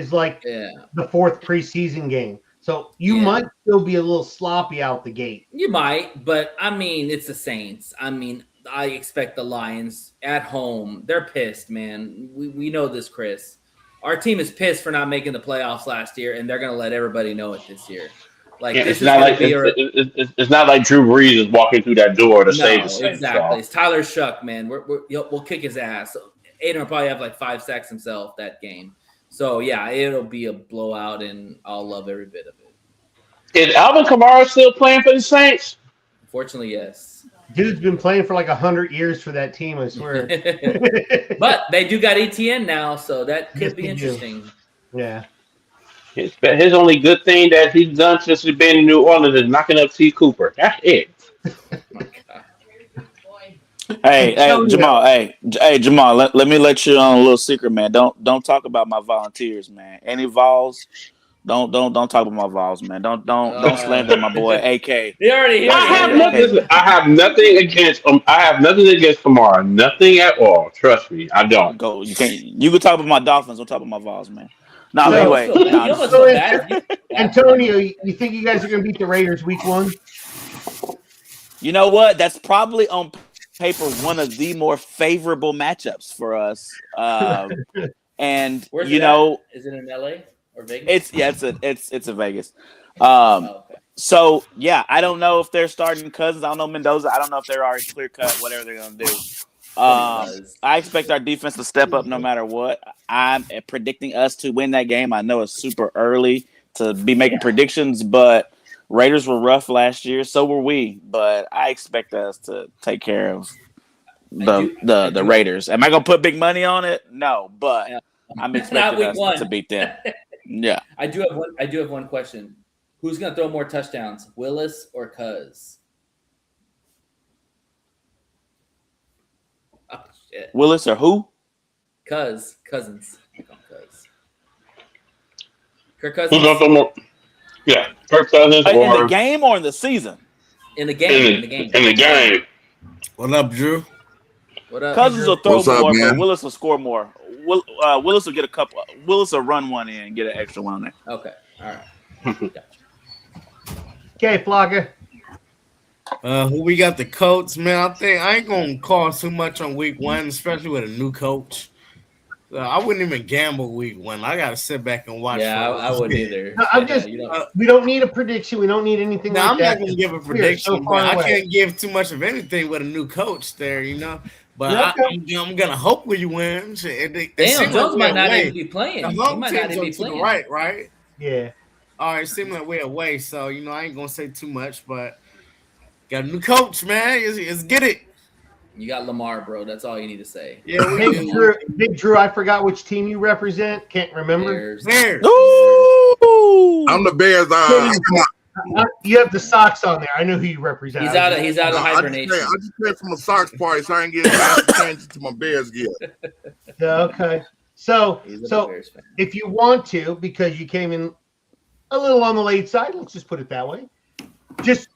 4th preseason game. So you might still be a little sloppy out the gate. You might, but I mean, it's the Saints. I mean, I expect the Lions at home. They're pissed, man. We know this, Chris. Our team is pissed for not making the playoffs last year, and they're going to let everybody know it this year. Like, it's not like Drew Brees is walking through that door to save the Saints. Exactly. It's Tyler Shuck, man. We'll kick his ass. Aiden will probably have like 5 sacks himself that game. So, yeah, it'll be a blowout, and I'll love every bit of it. Is Alvin Kamara still playing for the Saints? Unfortunately, yes. Dude's been playing for like 100 years for that team, I swear. But they do got ETN now, so that could be interesting. Yeah. His only good thing that he's done since he's been in New Orleans is knocking up T. Cooper. That's it. Hey, Jamal. Hey, Jamal. Let me let you on a little secret, man. Don't talk about my volunteers, man. Any Vols? Don't talk about my Vols, man. Don't slander my boy AK. I have nothing against Kamara. Nothing at all. Trust me, I don't. You can talk about my Dolphins. Don't talk about my Vols, man. No, anyway. Antonio, you think you guys are going to beat the Raiders week 1? You know what? That's probably on paper one of the more favorable matchups for us. And Where's you it know, at? Is it in LA or Vegas? It's a Vegas. Okay. So yeah, I don't know if they're starting Cousins. I don't know Mendoza. I don't know if they're already clear cut. Whatever they're gonna do. I expect our defense to step up no matter what. I'm predicting us to win that game. I know it's super early to be making predictions, but Raiders were rough last year, so were we. But I expect us to take care of the Raiders. Am I gonna put big money on it? No, but I'm expecting us to beat them. Yeah. I do have one question. Who's gonna throw more touchdowns, Willis or Cuz? Oh shit. Willis or who? Cousins. Cuz. Kirk Who's Cousins. gonna throw more? Yeah, Kirk Cousins In or the game or in the season? In the game. In the game. What up, Drew? What up? Cousins will throw What's up, more, man? but Willis will score more. Willis will get a couple. Willis will run one in and get an extra one on there. Okay. All right. Gotcha. Okay, Flogger. Who we got? The Colts, man. I think I ain't gonna call too much on week one, especially with a new coach. I wouldn't even gamble week one. I gotta sit back and watch. Yeah, I wouldn't either. No, I'm just. We don't need a prediction. We don't need anything. I'm that. not gonna give a prediction. But I can't give too much of anything with a new coach there, you know. But I'm gonna hope we win. Damn, Jones might not even be playing. He might not even be playing. Right? Yeah. All right, seems like we're away, so you know I ain't gonna say too much, but got a new coach, man. Let's get it. You got Lamar, bro. That's all you need to say. Yeah, Big Drew. I forgot which team you represent. Can't remember. Bears. Ooh! I'm the Bears. You have the socks on there. I know who you represent. He's out of hibernation. I just came from a Sox party, so I ain't getting to change it to my Bears gear. Yeah, okay. So Bears fan. if you want to, because you came in a little on the late side, let's just put it that way. Just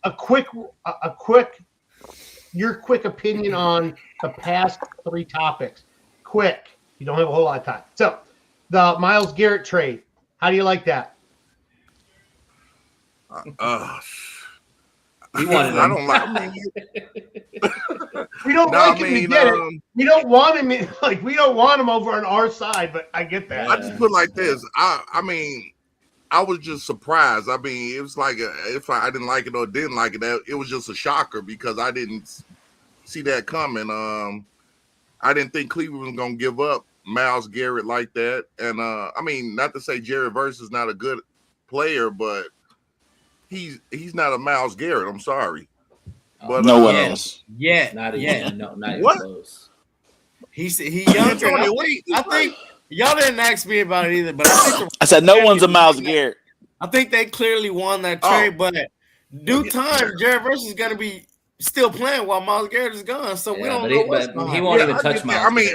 your quick opinion on the past three topics. Quick. You don't have a whole lot of time. So the Myles Garrett trade. How do you like that? We wanted him. I don't like. I mean, We don't like him to get it. We don't want him we don't want him over on our side, but I get that. I just put it like this. I mean, I was just surprised. I mean, it was like if I didn't like it or didn't like it, it was just a shocker because I didn't see that coming. I didn't think Cleveland was gonna give up Myles Garrett like that. And I mean, not to say Jared Verse is not a good player, but he's not a Myles Garrett. I'm sorry. But No one else. Yeah, Not even What? close. he younger. I think y'all didn't ask me about it either, but I said no one's a Myles Garrett. I think they clearly won that trade, but due time, Jared Verse is gonna be still playing while Myles Garrett is gone. So we don't know what's going on. He won't even touch Myles. I mean,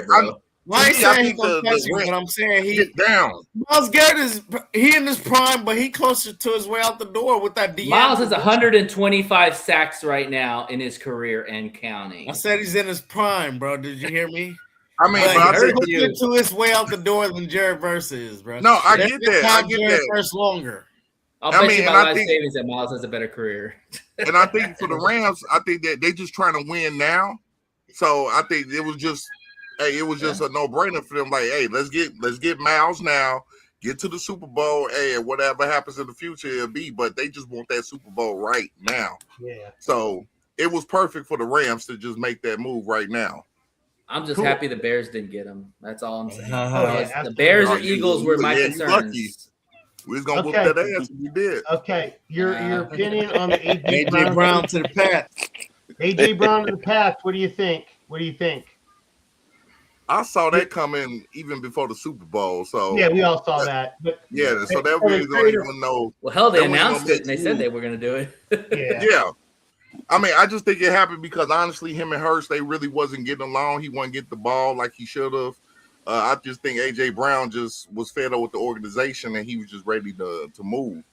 I ain't saying he's gonna the touch him, but I'm saying get down. Myles Garrett he in his prime, but he closer to his way out the door with that DeAndre. Myles has 125 sacks right now in his career and counting. I said he's in his prime, bro. Did you hear me? I mean, But but I think he's closer to his way out the door than Jared Verse is, bro. No, I get that. I get Jared that. Verse longer. I'll bet mean, you and my I life think- savings that Myles has a better career. And I think for the Rams, I think that they just trying to win now. So I think it was just a no-brainer for them. Like, hey, let's get Myles now, get to the Super Bowl. Hey, whatever happens in the future, it'll be. But they just want that Super Bowl right now. Yeah. So it was perfect for the Rams to just make that move right now. I'm just happy the Bears didn't get him. That's all I'm saying. Yeah, The Bears or absolutely. Eagles were my Yeah, you concerns. lucky. We was gonna whoop that ass if we did. Okay. Your opinion on the AJ AJ Brown to the Pats. AJ Brown to the Pats. What do you think? I saw that coming even before the Super Bowl. So Yeah, we all saw that. But yeah, so that we don't even know. Well, hell, they That was announced gonna it and they be said huge. they were going to do it. yeah. Yeah. I mean, I just think it happened because honestly, him and Hurst, they really wasn't getting along. He wasn't getting the ball like he should have. I just think AJ Brown just was fed up with the organization and he was just ready to move.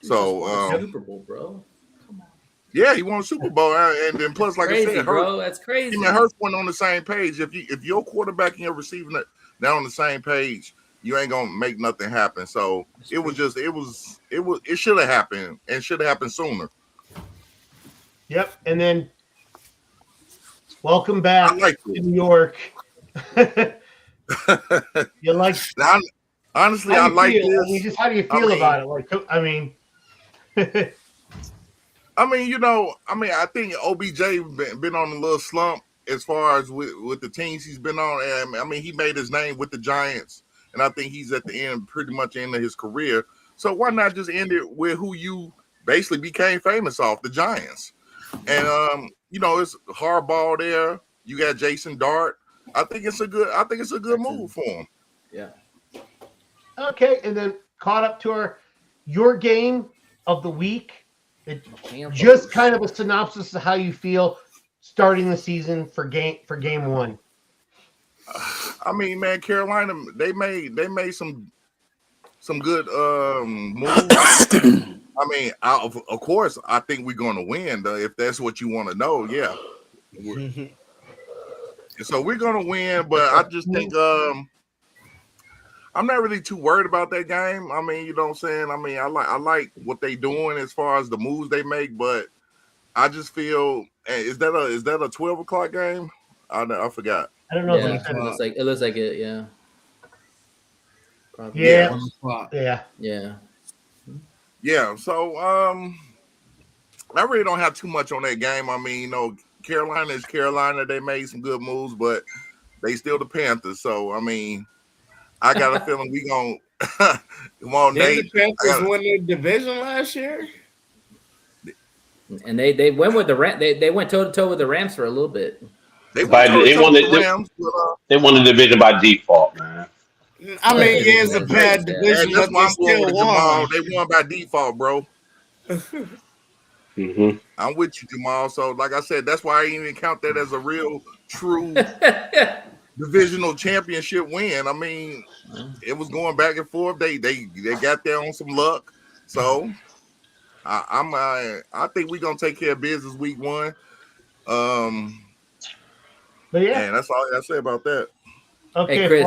So Super Bowl, bro. Come on. yeah, he won a Super Bowl, and then plus, like Crazy, I said, bro. That's crazy. him and Hurst went on the same page. If your quarterback and your receiver not on the same page, you ain't gonna make nothing happen. So it should have happened and should have happened sooner. Yep. And then Welcome back like to New York. You like? Now, honestly, I like this. I mean, just how do you feel about it? Like, I mean, I think OBJ been on a little slump as far as with the teams he's been on. And I mean, he made his name with the Giants, and I think he's at the end, pretty much end of his career. So why not just end it with who you basically became famous off, the Giants? And it's hardball there. You got Jason Dart. I think it's a good move for him. Yeah. Okay, and then caught up to your game of the week. Just kind of a synopsis of how you feel starting the season for game one. I mean, man, Carolina, they made some good moves. I mean, of course, I think we're going to win. If that's what you want to know, yeah. So we're going to win, but I just think I'm not really too worried about that game. I mean, you know what I'm saying? I mean, I like what they doing as far as the moves they make, but I just feel is that a 12 o'clock game? I forgot. I don't know. Yeah, it looks like it. Yeah. Probably. Yeah. So I really don't have too much on that game. I mean, Carolina is Carolina. They made some good moves, but they still the Panthers. So I mean, I got a feeling we gonna come on, Nate. The Panthers won their division last year, and they went with the they went toe to toe with the Rams for a little bit. They won the division by default, man. I mean, yeah, it's a bad division, that's but why they still won. They won by default, bro. Mm-hmm. I'm with you, Jamal. So, like I said, that's why I didn't even count that as a real, true divisional championship win. I mean, it was going back and forth. They got there on some luck. So, I think we're gonna take care of business week one. But yeah, and that's all I gotta say about that. Okay, hey, Chris.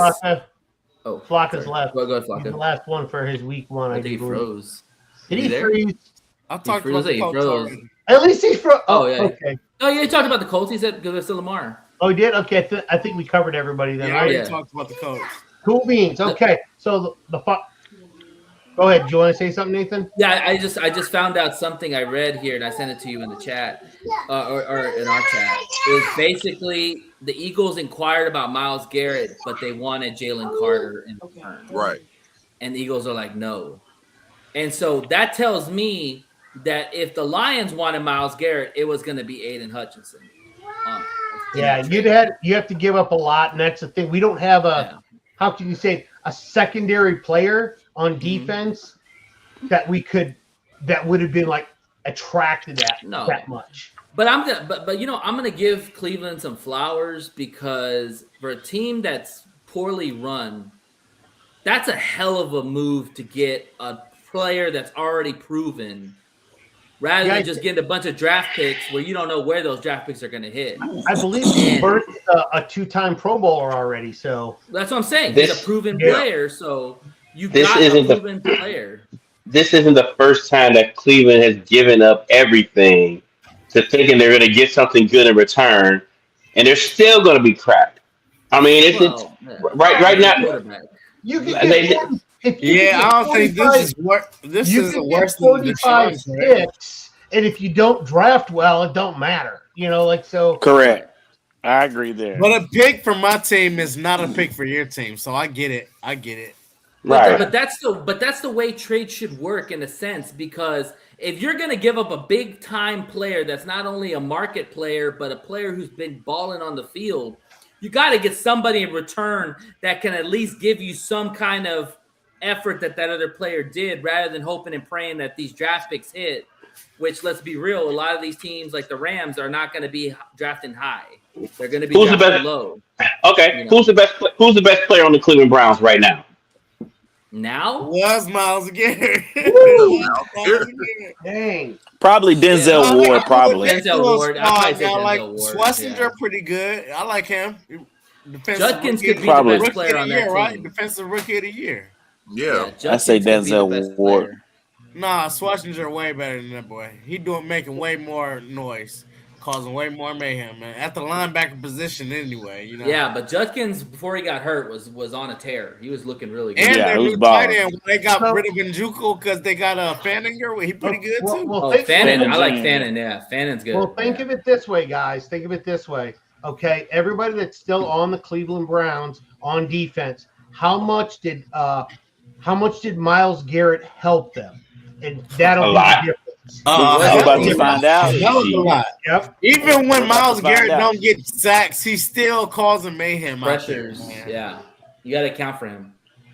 Flocka's left. Go ahead, Flocka. He's the last one for his week one. I think he froze. Did he freeze? I talked about the Colts already. At least he froze. Oh, yeah. Okay. Oh, yeah, he talked about the Colts. He said because it's still Lamar. Oh, he did? Okay, I think we covered everybody then. Yeah, I already talked about the Colts. Cool beans. Okay, so go ahead. Do you want to say something, Nathan? Yeah, I just found out something I read here, and I sent it to you in the chat, or in our chat. It was basically the Eagles inquired about Myles Garrett, but they wanted Jalen Carter in return. Right. And the Eagles are like, no. And so that tells me that if the Lions wanted Myles Garrett, it was going to be Aiden Hutchinson. Yeah, you have to give up a lot, and that's the thing. We don't have how can you say, a secondary player on defense that would have been like attracted that much. But I'm gonna give Cleveland some flowers because for a team that's poorly run, that's a hell of a move to get a player that's already proven, rather than just getting a bunch of draft picks where you don't know where those draft picks are going to hit. I believe he birthed a two-time Pro Bowler already, so that's what I'm saying. He's a proven player, so you got a proven player. This isn't the first time that Cleveland has given up everything to thinking they're going to get something good in return, and they're still going to be crap. I mean, right now. You can get I don't think this is worse than 45 picks, and if you don't draft well, it don't matter. So. Correct. I agree there. But a pick for my team is not a pick for your team, so I get it. Right. But that's the way trade should work in a sense, because if you're going to give up a big time player that's not only a market player but a player who's been balling on the field, you got to get somebody in return that can at least give you some kind of effort that other player did, rather than hoping and praying that these draft picks hit, which, let's be real, a lot of these teams like the Rams are not going to be drafting high. They're going to be drafting low. Okay. Who's the best player on the Cleveland Browns right now? Now? Was Myles Garrett. Dang. Probably Denzel Ward. Probably Denzel Ward. I like Schlesinger pretty good. I like him. Judkins could be the best player on that team. Right? Defensive Rookie of the Year. Yeah. I say Denzel Ward. Nah, Schlesinger way better than that boy. He making way more noise. causing way more mayhem, man. At the linebacker position, anyway. Yeah, but Judkins before he got hurt was on a tear. He was looking really good. And Yeah, their it was new tight balling. end, they got rid of Njoku because they got Fanninger. He pretty good too. Fannin, I like Jr. Fannin. Yeah, Fannin's good. Well, think of it this way, guys. Think of it this way. Okay, everybody that's still on the Cleveland Browns on defense, how much did Myles Garrett help them? And that'll A be lot. the difference. I'm about to find out. That was a lot. Yep. Even when Myles find Garrett out. don't get sacks, he's still causing mayhem. Pressures. Out there, man. Yeah, you got to account for him.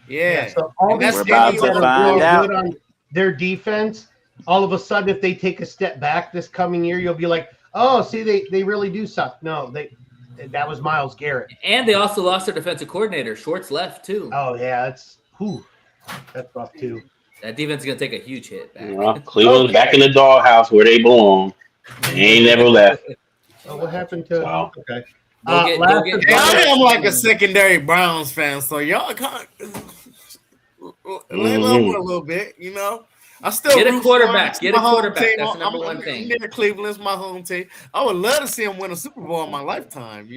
Yeah. So all And these that's We're about teams to that are find real out. good on their defense, all of a sudden, if they take a step back this coming year, you'll be like, oh, see, they really do suck. No, that was Myles Garrett. And they also lost their defensive coordinator. Schwartz left too. Oh yeah, that's rough too. That defense is gonna take a huge hit back. Well, Cleveland's back in the doghouse where they belong. They ain't never left. Oh, what happened to? Wow. Okay. Go get And I am like a secondary Browns fan, so y'all can't lay low for a little bit, I still Get a root quarterback. for Get a my home quarterback. team. That's the number one I'm thing. near Cleveland's my home team. I would love to see him win a Super Bowl in my lifetime,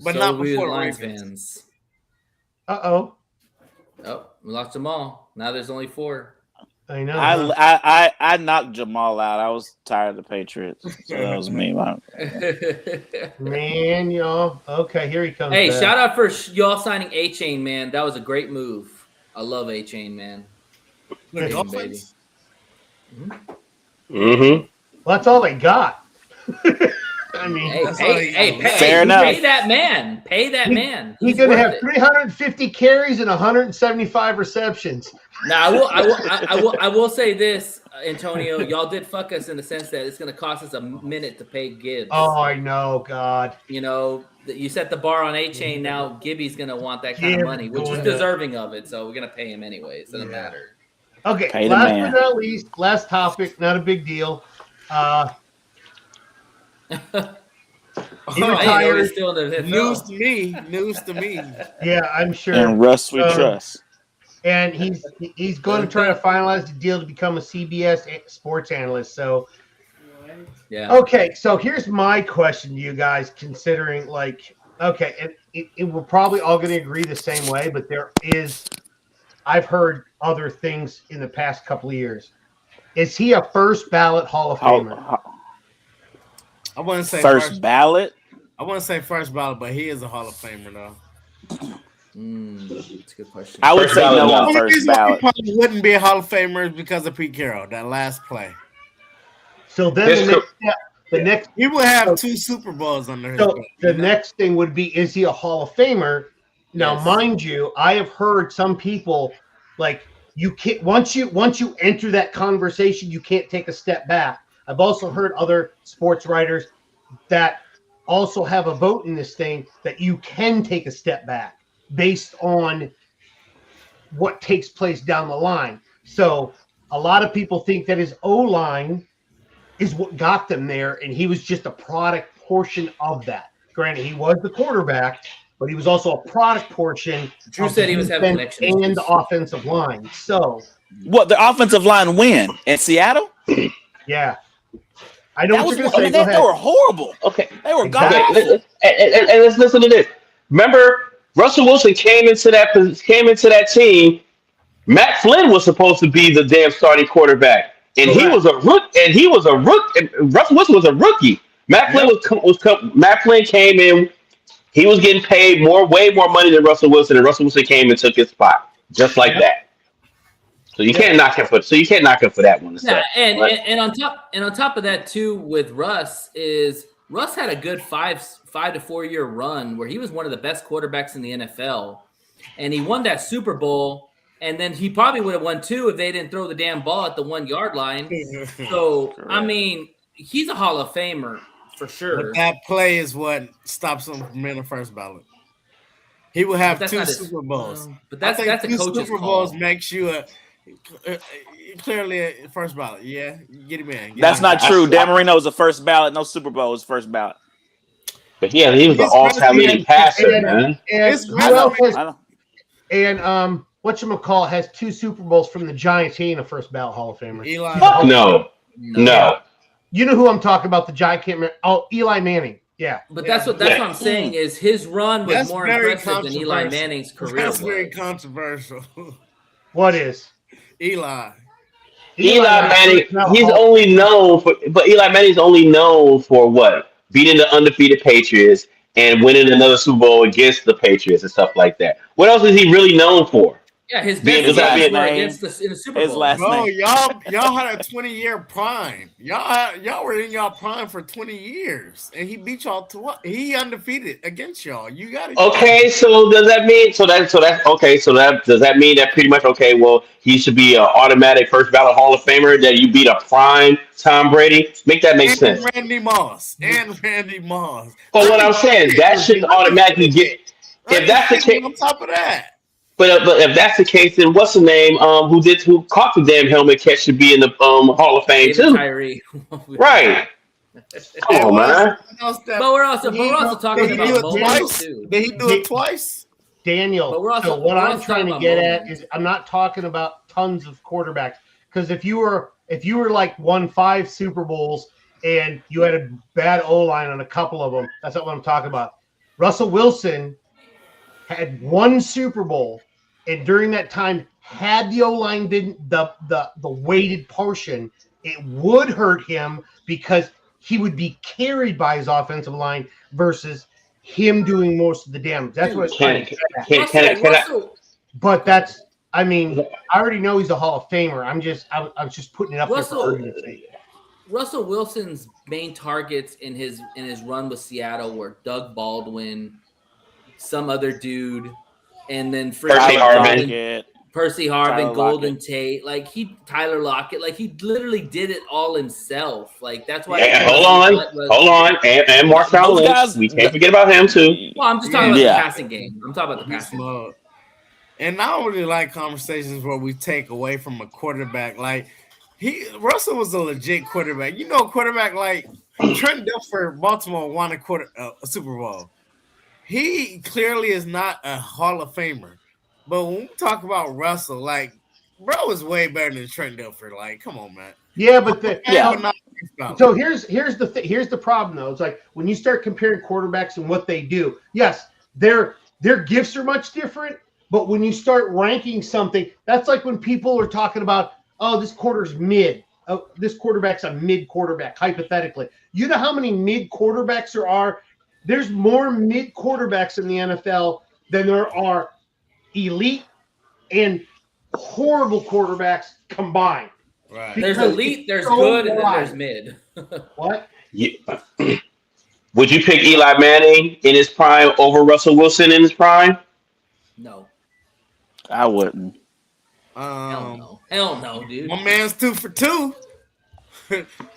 but So not we before the Lions Ravens. fans. Uh-oh. Oh, we lost them all. Now there's only 4. I know. I knocked Jamal out. I was tired of the Patriots. So that was me. Man, y'all. Okay, here he comes. Hey, back. shout out for y'all signing A-Chain, man. That was a great move. I love A-Chain, man. With the Baby. offense? Mm-hmm. Well, that's all they got. I mean, Fair enough. Pay that man. Pay that man. he's going to have 350 carries and 175 receptions. Now, I will say this, Antonio. Y'all did fuck us in the sense that it's going to cost us a minute to pay Gibbs. Oh, I know, God. You set the bar on A-Chain. Now Gibby's going to want that kind of money, which is deserving of it. So we're going to pay him anyways. Doesn't matter. Okay, Pay the last man. but not least, last topic, not a big deal. He retired. Still in the News to me. Yeah, I'm sure. And Russ we trust. And he's going to try to finalize the deal to become a CBS sports analyst. So, Yeah. okay, so here's my question to you guys, considering we're probably all going to agree the same way, but I've heard other things in the past couple of years. Is he a first ballot Hall of Famer? I wouldn't say First ballot? I wouldn't say first ballot, but he is a Hall of Famer, though. That's a good question. I would First say ballot, no no. on The only first reason he ballot. probably wouldn't be a Hall of Famer is because of Pete Carroll, that last play. So then the next He will have 2 Super Bowls under his So belt. the next thing would be, is he a Hall of Famer? Now, Yes. mind you, I have heard some people you can't once you enter that conversation, you can't take a step back. I've also heard other sports writers that also have a vote in this thing that you can take a step back based on what takes place down the line. So a lot of people think that his O-line is what got them there, and he was just a product portion of that. Granted, he was the quarterback, but he was also a product portion. Drew of said the he was having defense connection and issues. the offensive line. So, What, the offensive line win in Seattle? yeah, I know That what was, you're I going mean, to say. Go they ahead. were horrible. Okay. They were Exactly. god Okay, awful. and let's listen to this. Remember, Russell Wilson came into that team. Matt Flynn was supposed to be the damn starting quarterback, and he Correct. was a rookie. Russell Wilson was a rookie. Matt Flynn came in. He was getting paid way more money than Russell Wilson, and Russell Wilson came and took his spot just like that. So you can't knock him for that one. Yeah, and on top of that too, with Russ had a good 5 to 4 year run where he was one of the best quarterbacks in the NFL, and he won that Super Bowl, and then he probably would have won 2 if they didn't throw the damn ball at the 1 yard line. So I mean, he's a Hall of Famer for sure. But that play is what stops him from being a first ballot. He will have But that's 2 not his- Super Bowls. but that's I think a 2 coach's Super call. Bowls makes you clearly a first ballot. Yeah, get him in. That's not true. Dan Marino was a first ballot. No Super Bowl was first ballot. But yeah, he was an all-time leading passer, man. And It's who else has, I don't. and whatchamacallit has 2 Super Bowls from the Giants. He ain't a first ballot Hall of Famer. Eli. No. You know who I'm talking about? The giant. Can't remember. Oh, Eli Manning. Yeah. But that's what I'm saying is his run was more impressive than Eli Manning's career. That's very controversial. What is? Eli Manning, he's only known for, but Eli Manning's only known for what? Beating the undefeated Patriots and winning another Super Bowl against the Patriots and stuff like that. What else is he really known for? Yeah, his best games were against in the Super Bowl. Bro, y'all had a 20-year prime. Y'all were in y'all prime for 20 years, and he beat y'all to what? He undefeated against y'all. You got it. Okay, so does that mean does that mean that pretty much well he should be an automatic first ballot Hall of Famer that you beat a prime Tom Brady? Make that make sense. Randy Moss. But what I'm saying, that shouldn't automatically get if that's the case. On top of that. But if that's the case, then what's the name? Who caught the damn helmet catch should be in the Hall of Fame too? Tyree. Right. Come on, man. But we're also talking about moments too. Did he do it twice? Daniel. So what I'm trying to get at is I'm not talking about tons of quarterbacks, because if you were like won 5 Super Bowls and you had a bad O-line on a couple of them, that's not what I'm talking about. Russell Wilson had 1 Super Bowl. And during that time, had the O-line been the weighted portion, it would hurt him because he would be carried by his offensive line versus him doing most of the damage. That's what it's But that's, I mean, I already know he's a Hall of Famer. I was just putting it up there for argument's sake. Russell Wilson's main targets in his run with Seattle were Doug Baldwin, some other dude, and then Percy Harvin, Golden Tate, Tyler Lockett, he literally did it all himself. That's why. Hold on, and Marshall Lynch. We can't forget about him too. Well, I'm just talking about the passing game. I'm talking about the passing game. And I don't really like conversations where we take away from a quarterback. Russell was a legit quarterback. You know, a quarterback like Trent Dilfer, Baltimore won a Super Bowl. He clearly is not a Hall of Famer. But when we talk about Russell, bro is way better than Trent Dilfer. Come on, man. Yeah, but so here's the problem though. It's like when you start comparing quarterbacks and what they do. Yes, their gifts are much different. But when you start ranking something, that's like when people are talking about, oh, this quarter's mid. Oh, this quarterback's a mid quarterback, hypothetically. You know how many mid quarterbacks there are? There's more mid quarterbacks in the NFL than there are elite and horrible quarterbacks combined. Right. There's elite, there's good, and then there's mid. What? Yeah. Would you pick Eli Manning in his prime over Russell Wilson in his prime? No. I wouldn't. Hell no, dude. My man's 2 for 2.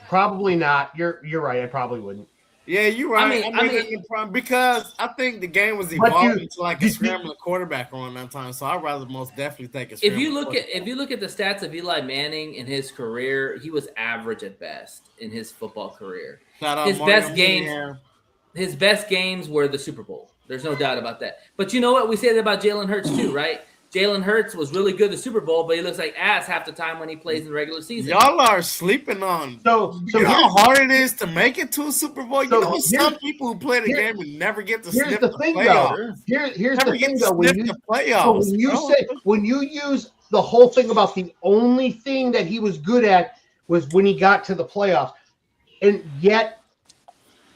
Probably not. You're right. I probably wouldn't. Yeah, you're right. I mean, because I think the game was evolving to a scrambling quarterback around that time. So I'd rather most definitely take a. If you look at the stats of Eli Manning in his career, he was average at best in his football career. His best games were the Super Bowl. There's no doubt about that. But you know what? We say that about Jalen Hurts too, right? Jalen Hurts was really good at the Super Bowl, but he looks like ass half the time when he plays in the regular season. Y'all are sleeping on. So you know how hard it is to make it to a Super Bowl. Some people who play the game and never get to sniff the playoffs. Here's the thing, though. When you use the whole thing about the only thing that he was good at was when he got to the playoffs, and yet.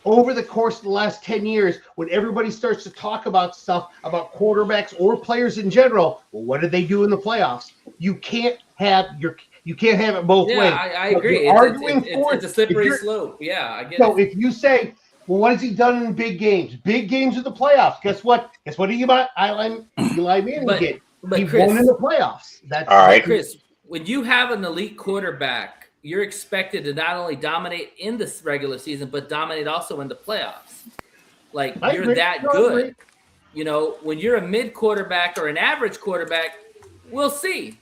Over the course of the last 10 years, when everybody starts to talk about stuff about quarterbacks or players in general, well, what did they do in the playoffs? You can't have it both ways. I agree. It's a slippery slope. Yeah, I get it. So if you say, well, what has he done in big games? Big games are the playoffs. Guess what? Eli Manning did. He won in the playoffs. That's all right, Chris. When you have an elite quarterback, you're expected to not only dominate in the regular season, but dominate also in the playoffs. You're that good. You know, when you're a mid quarterback or an average quarterback, we'll see.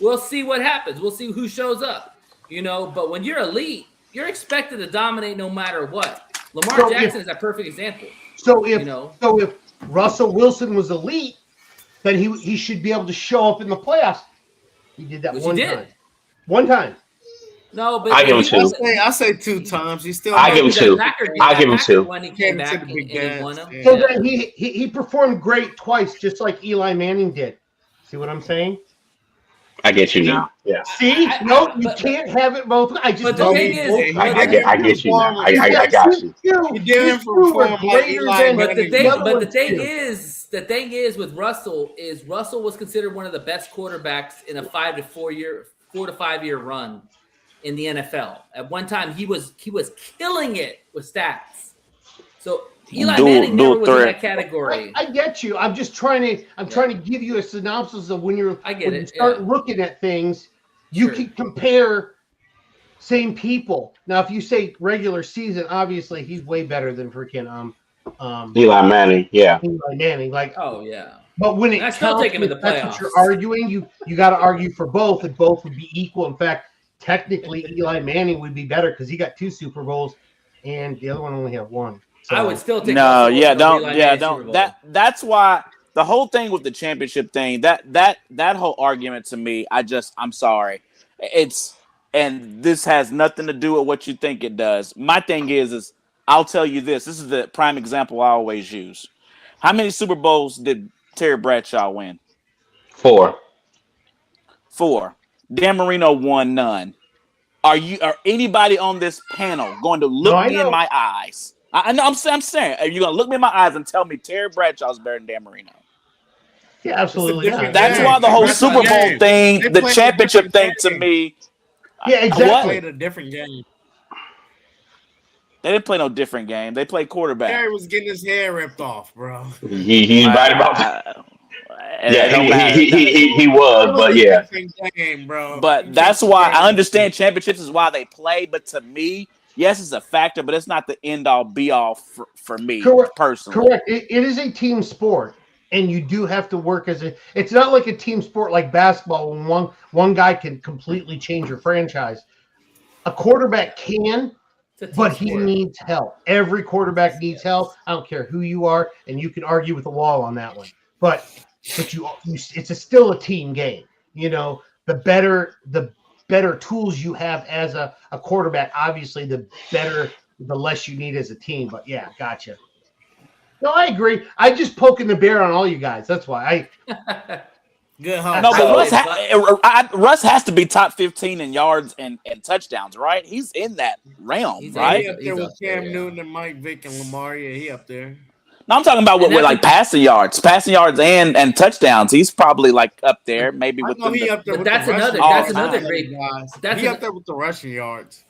We'll see what happens. We'll see who shows up. You know, but when you're elite, you're expected to dominate no matter what. Lamar Jackson is a perfect example. So if Russell Wilson was elite, then he should be able to show up in the playoffs. He did that one time. No, but I give him two. I say 2 times. He's still. I give him two. I give him two. When he came back and he won them. So then he performed great twice, just like Eli Manning did. See what I'm saying? I get you now. Yeah. See, you can't have it both. I just don't. I get you now. I got you. But the thing is with Russell was considered one of the best quarterbacks in a 4 to 5 year run in the NFL. At one time, he was killing it with stats. So Eli Manning never was in that category. I get you. I'm just trying to give you a synopsis of when you start looking at things, you can compare same people. Now, if you say regular season, obviously he's way better than freaking Eli Manning. Yeah. Eli Manning, oh yeah. But when I still take him in the playoffs. That's what you're arguing. You got to argue for both, and both would be equal. In fact, technically, Eli Manning would be better because he got 2 Super Bowls, and the other one only had 1. So, I would still take. Don't. That's why the whole thing with the championship thing. That whole argument to me, I'm sorry. And this has nothing to do with what you think it does. My thing is I'll tell you this. This is the prime example I always use. How many Super Bowls did Terry Bradshaw win? 4. Dan Marino won none. Are anybody on this panel going to look me in my eyes? I know. I'm saying, are you going to look me in my eyes and tell me Terry Bradshaw's better than Dan Marino? Yeah, absolutely. That's why the whole Super Bowl thing, the championship thing, to me. Yeah, exactly. They played a different game. They didn't play no different game. They played quarterback. Terry was getting his hair ripped off, bro. He's right about that. Yeah, he was, but yeah. Game, bro. But that's why I understand championships is why they play. But to me, yes, it's a factor, but it's not the end all be all for me personally. Correct. It is a team sport, and you do have to work as a. It's not like a team sport like basketball when one guy can completely change your franchise. A quarterback can, but he needs help. Every quarterback needs help. I don't care who you are, and you can argue with the wall on that one. But it's still a team game. You know, the better tools you have as a quarterback, obviously, the less you need as a team. But yeah, gotcha. No, I agree. I just poking the bear on all you guys. That's why Good. No, but Russ has to be top 15 in yards and touchdowns, right? He's in that realm, right? He up there with Cam Newton and Mike Vick and Lamar. Yeah, he up there. No, I'm talking about with like passing yards and touchdowns. He's probably like up there, maybe with the. That's another great. He up there with the rushing yards.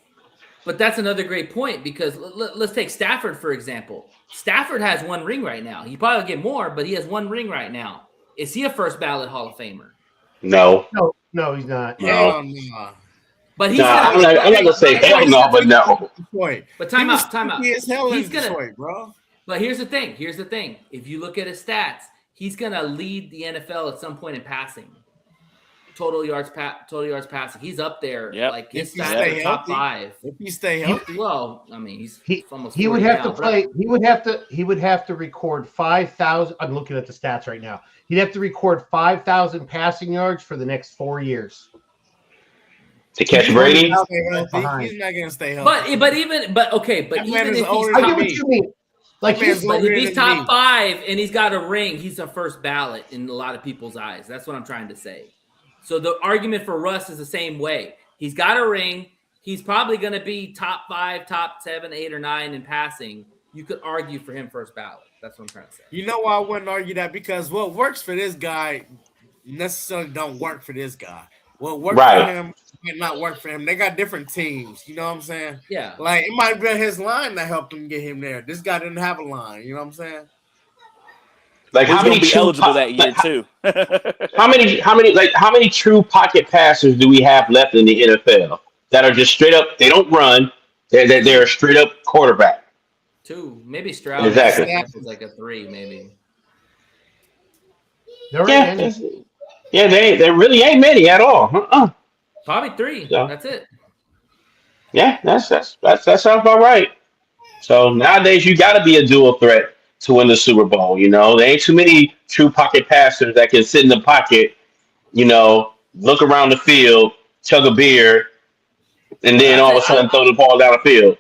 But that's another great point because let's take Stafford for example. Stafford has 1 ring right now. He probably get more, but he has 1 ring right now. Is he a first ballot Hall of Famer? No, he's not. No. But he's. I'm not gonna say hell no, but no. But time out. He's Detroit, bro. But here's the thing. If you look at his stats, he's gonna lead the NFL at some point in passing. Total yards passing. He's up there. Yep. Like his stats are top 5. If he stay healthy. Well, I mean, he's almost. He would have to play. He would have to record 5,000. I'm looking at the stats right now. He'd have to record 5,000 passing yards for the next 4 years to catch Brady. He's not gonna stay healthy. But even if I get what you mean. Like if he's top 5 and he's got a ring, he's a first ballot in a lot of people's eyes. That's what I'm trying to say. So the argument for Russ is the same way. He's got a ring. He's probably going to be top 5, top 7, 8, or 9 in passing. You could argue for him first ballot. That's what I'm trying to say. You know why I wouldn't argue that? Because what works for this guy necessarily don't work for this guy. What works for him might not work for him. They got different teams. You know what I'm saying? Yeah. Like, it might be his line that helped him get him there. This guy didn't have a line. You know what I'm saying? Like how many eligible that year too? How many true pocket passers do we have left in the NFL that are just straight up? They don't run. They're a straight up quarterback. 2, maybe Stroud. Exactly. Is like a 3, maybe. There really ain't many at all. Probably 3. So, that's it. Yeah, that sounds about right. So nowadays you got to be a dual threat to win the Super Bowl. You know, there ain't too many true pocket passers that can sit in the pocket, you know, look around the field, chug a beer, and then all of a sudden throw the ball down the field.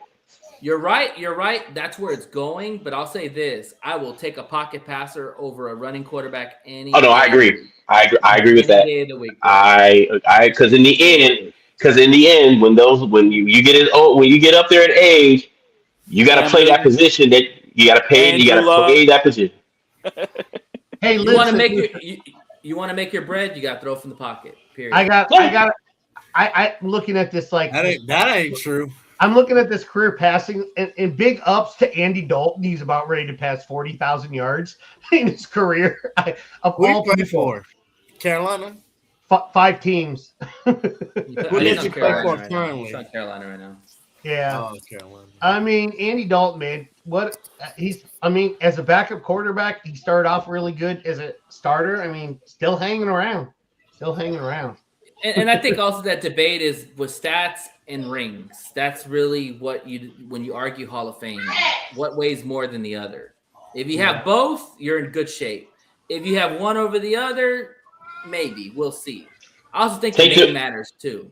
You're right. You're right. That's where it's going. But I'll say this: I will take a pocket passer over a running quarterback any. Oh no, I agree. I agree with that. Day of the week, because in the end, when you get up there in age, you got to play that position that you got to pay. You got to play that position. Hey, you want to make you want to make your bread, you got to throw from the pocket. Period. I'm looking at this like that ain't true. I'm looking at this career passing and big ups to Andy Dalton. He's about ready to pass 40,000 yards in his career. Who play for? Carolina? 5 teams. Who did you play for currently? He's on Carolina right now. Yeah. Oh, Carolina. I mean, Andy Dalton, man, as a backup quarterback, he started off really good. As a starter, I mean, still hanging around. And I think also that debate is with stats and rings. That's really what when you argue Hall of Fame, what weighs more than the other. If you have both, you're in good shape. If you have one over the other, maybe we'll see. I also think the name matters too.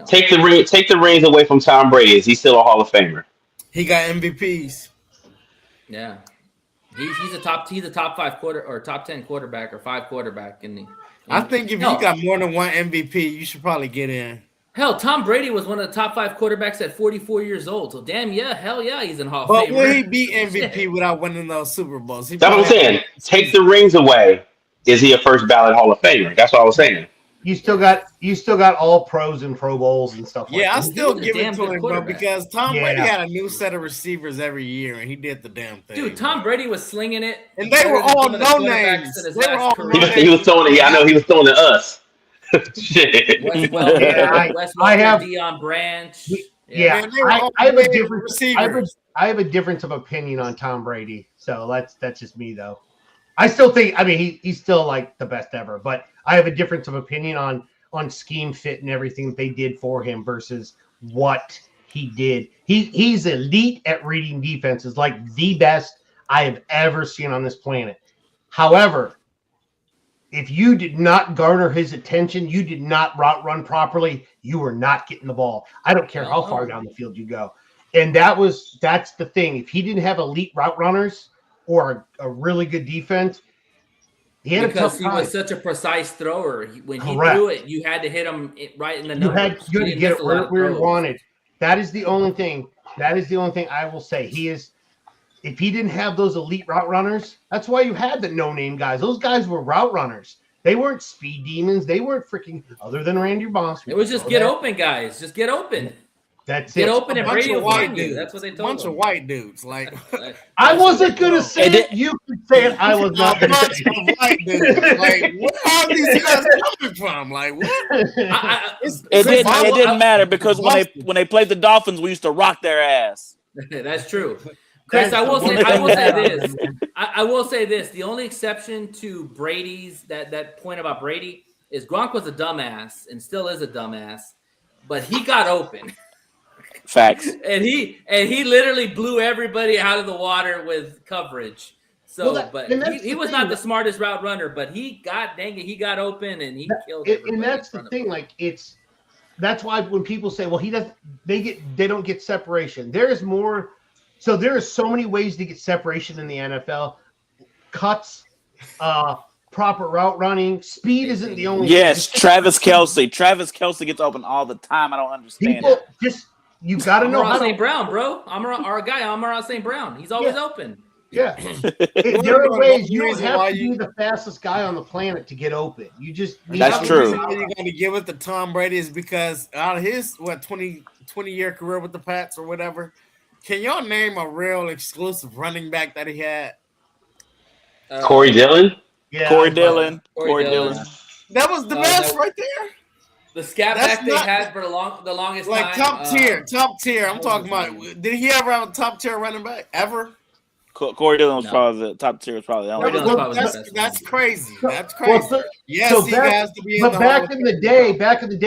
Take the rings away from Tom Brady. Is he still a Hall of Famer? He got MVPs. Yeah, he's a top 5 or top 10 quarterback or 5 quarterback I think if you got more than one MVP, you should probably get in. Hell, Tom Brady was one of the top 5 quarterbacks at 44 years old. So hell yeah, he's in Hall of Fame. But will he be MVP without winning those Super Bowls? That's what I'm saying. Take the rings away. Is he a first ballot Hall of Famer? That's what I was saying. You still got all pros and Pro Bowls and stuff like that. Yeah, I still give it to him, bro, because Tom Brady had a new set of receivers every year, and he did the damn thing. Dude, Tom Brady was slinging it. And they were all no names. He was throwing it. I know he was throwing it to us. Shit. Wes Welker, Deion Branch. Yeah, I have a different I have a difference of opinion on Tom Brady. So that's just me though. I still think he's still like the best ever, but I have a difference of opinion on scheme fit and everything they did for him versus what he did. He's elite at reading defenses, like the best I have ever seen on this planet. However, if you did not garner his attention, you did not route run properly, you were not getting the ball. I don't care how far down the field you go. And that's the thing. If he didn't have elite route runners or a really good defense, he was such a precise thrower. When he threw it, you had to hit him right in the numbers. You had to get it where he wanted. That is the only thing. I will say. If he didn't have those elite route runners, that's why you had the no-name guys. Those guys were route runners. They weren't speed demons. They weren't freaking, other than Randy Moss. It was just get open, guys. Just get open. That's get it. open and Brady will find you. That's what they told a bunch of white dudes. Like I wasn't gonna say it. You could say it. I was not gonna say it. White dudes. Like where are these guys coming from? Like what? It didn't matter because when they played the Dolphins, we used to rock their ass. That's true. Chris, I will say this. The only exception to Brady's that point about Brady is Gronk was a dumbass and still is a dumbass, but he got open. Facts. And he literally blew everybody out of the water with coverage. So, he was not the smartest route runner, but he got open and he killed it. And that's the thing. Like that's why when people say, well, they don't get separation. There is more. So there are so many ways to get separation in the NFL. Cuts, proper route running, speed isn't the only. Yes, Travis Kelce. Travis Kelce gets open all the time. I don't understand. You got to know how St. Brown, bro. Our guy, Amon-Ra St. Brown. He's always open. Yeah. There are ways you don't have to be the fastest guy on the planet to get open. You just that's true. You're going to give it to Tom Brady is because out of his 20-year career with the Pats or whatever. Can y'all name a real exclusive running back that he had? Corey Dillon? Yeah. Corey Dillon. That was the best right there. The scat back they had for the longest time. Like top tier. I'm talking about. Did he ever have a top tier running back ever? Corey Dillon was probably the top tier. Was probably the only. That's crazy. That's crazy. He has to be. But back in the day,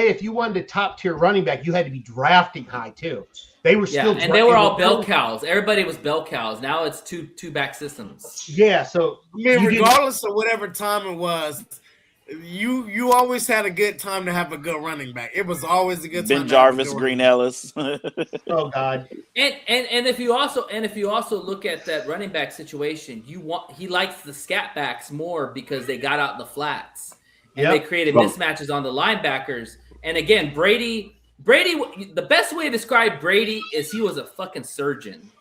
if you wanted a top tier running back, you had to be drafting high too. They were still, and they were all bell cows. Everybody was bell cows. Now it's two back systems. Yeah, so regardless of whatever time it was, You always had a good time to have a good running back. It was always a good time. Ben Jarvis, Green Ellis. Oh God. And if you also look at that running back situation, he likes the scat backs more because they got out in the flats and they created mismatches on the linebackers. And again, Brady, the best way to describe Brady is he was a fucking surgeon.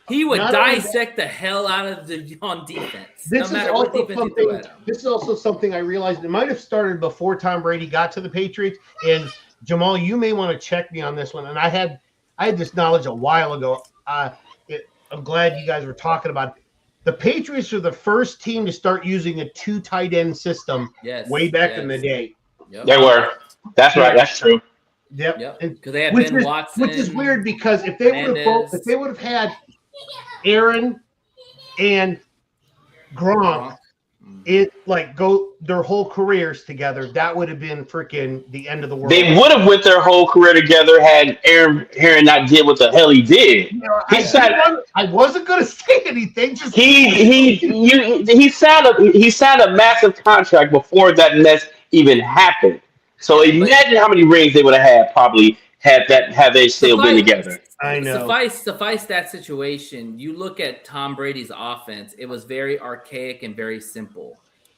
He would dissect the hell out of on defense. This is also something I realized. It might have started before Tom Brady got to the Patriots. And Jamal, you may want to check me on this one. And I had this knowledge a while ago. I'm glad you guys were talking about it. The Patriots are the first team to start using a 2 tight end system way back in the day. Yep. They were. That's right. That's true. Yep. Because they had Ben Watson, which is weird because if they would have had Aaron and Gronk go their whole careers together, that would have been freaking the end of the world. They would have went their whole career together had Aaron not did what the hell he did. I wasn't going to say anything. Just he signed a massive contract before that mess even happened. So imagine how many rings they would have had probably had they still been together. I know. Suffice that situation. You look at Tom Brady's offense; it was very archaic and very simple.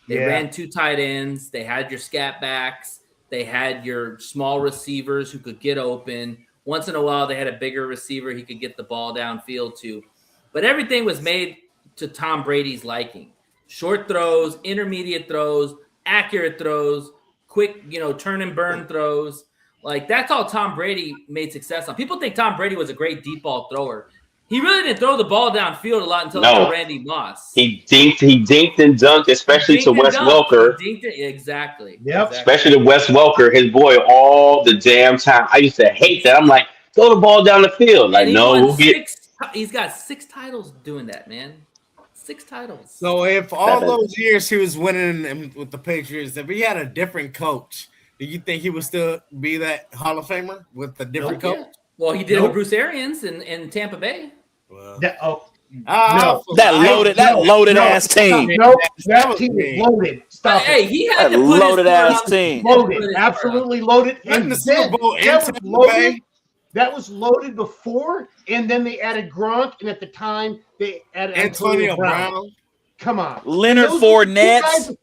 They ran 2 tight ends. They had your scat backs. They had your small receivers who could get open. Once in a while, they had a bigger receiver he could get the ball downfield to. But everything was made to Tom Brady's liking: short throws, intermediate throws, accurate throws, quick, turn and burn throws. Like, that's all Tom Brady made success on. People think Tom Brady was a great deep ball thrower. He really didn't throw the ball downfield a lot until Randy Moss. He dinked and dunked, especially to Wes Welker. Exactly. Yep. Especially to Wes Welker, his boy, all the damn time. I used to hate that. I'm like, throw the ball down the field. Like, no. He's got 6 titles doing that, man. 6 titles. So if all those years he was winning with the Patriots, if he had a different coach, do you think he would still be that Hall of Famer with a different coach? Yeah. Well, he did it with Bruce Arians in Tampa Bay. Well, that loaded ass team. No, that team is loaded. Stop it. Hey, he had that to put loaded ass team. Loaded, absolutely loaded. And that was loaded before, and then they added Gronk, and at the time they added Antonio Brown. Come on, Leonard Fournette.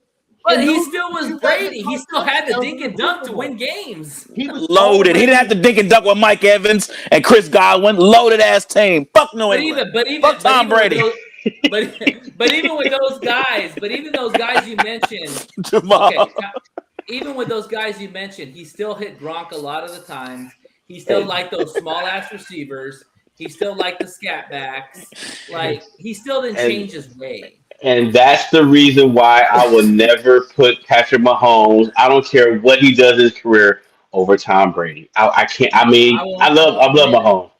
But he still was Brady. He still had to dink and dunk to win games. He was loaded. He didn't have to dink and dunk with Mike Evans and Chris Godwin. Loaded ass team. Fuck New England. Fuck Tom Brady. But even with those guys, you mentioned, even with those guys you mentioned, he still hit Gronk a lot of the time. He still liked those small ass receivers. He still liked the scat backs. Like, he still didn't change his way. And that's the reason why I will never put Patrick Mahomes, I don't care what he does in his career, over Tom Brady. I can't. I mean, I love Mahomes.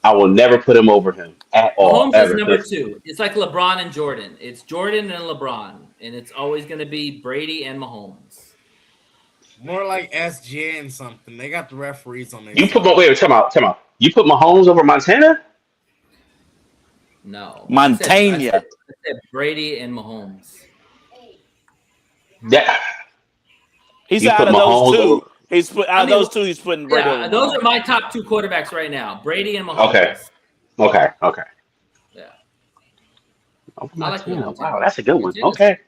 I will never put him over him at all. Mahomes is number 2. It's like LeBron and Jordan. It's Jordan and LeBron, and it's always going to be Brady and Mahomes. More like SGA and something. They got the referees on there. Time out. You put Mahomes over Montana? No. Montana. I said Brady and Mahomes. Yeah. He's out of those two. He's putting Brady over. Those are my top 2 quarterbacks right now. Brady and Mahomes. Okay. Yeah. Wow, that's a good one. Okay.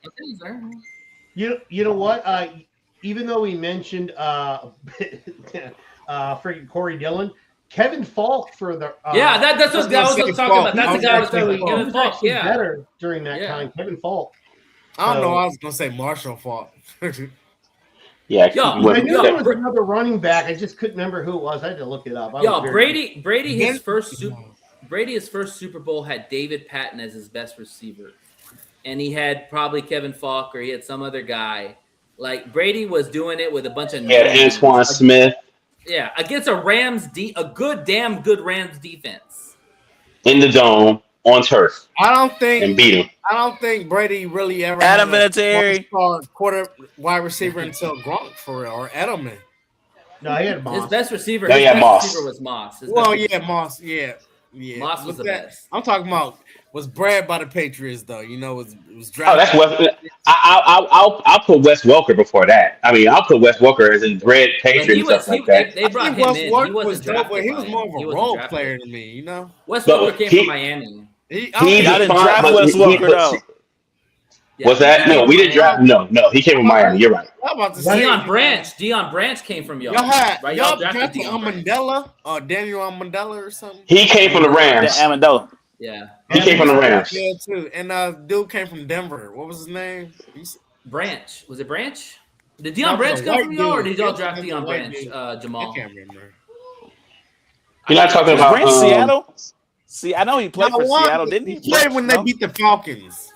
You know what? Even though we mentioned freaking Corey Dillon, Kevin Falk for the that's what I was talking about. That's the guy I was talking about. Kevin Falk, better during that time. Kevin Falk. I don't know. I was gonna say Marshall Falk. Yeah, I knew there was another running back. I just couldn't remember who it was. I had to look it up. Brady, his first Super Bowl had David Patton as his best receiver, and he had probably Kevin Falk or he had some other guy. Like, Brady was doing it with a bunch of Antoine Smith. Yeah, against a damn good Rams defense. In the dome, on turf. And beat him. I don't think Brady really ever Adam Vinatieri quarter wide receiver until Gronk for real, or Edelman. No, he had Moss. His best receiver. Moss. Was Moss. Moss. Yeah. Yeah, Moss was the best. I'm talking about was bred by the Patriots though. You know, was Oh, drafted. that's Wes. I'll put Wes Welker before that. I mean, I'll put Wes Welker as in bred But Patriot he and stuff was like that. they I brought think him Wes in. He Welker wasn't was dope, but drafted he by was him. more of He a wasn't role drafted. player to me. You know, Wes But Welker came from Miami. He Y'all didn't defined, draft but Wes Welker though. Yeah, was that he came no? from We didn't Miami. draft. No, he came from Miami. You're right. I'm about to say Deion Branch came from y'all. Y'all had right? y'all drafted drafted Deion Branch. Amandela or Daniel Amandela or something. He came from the Rams. Amendola. Yeah. He came from the Rams. Yeah, too. And dude came from Denver. What was his name? Branch. Was it Branch? Did Deion Branch come from y'all, or did y'all draft Deion Branch, Jamal? I can't remember. You're not talking Was about Branch Seattle? See, I know he played for Seattle, didn't he? He played when they beat the Falcons.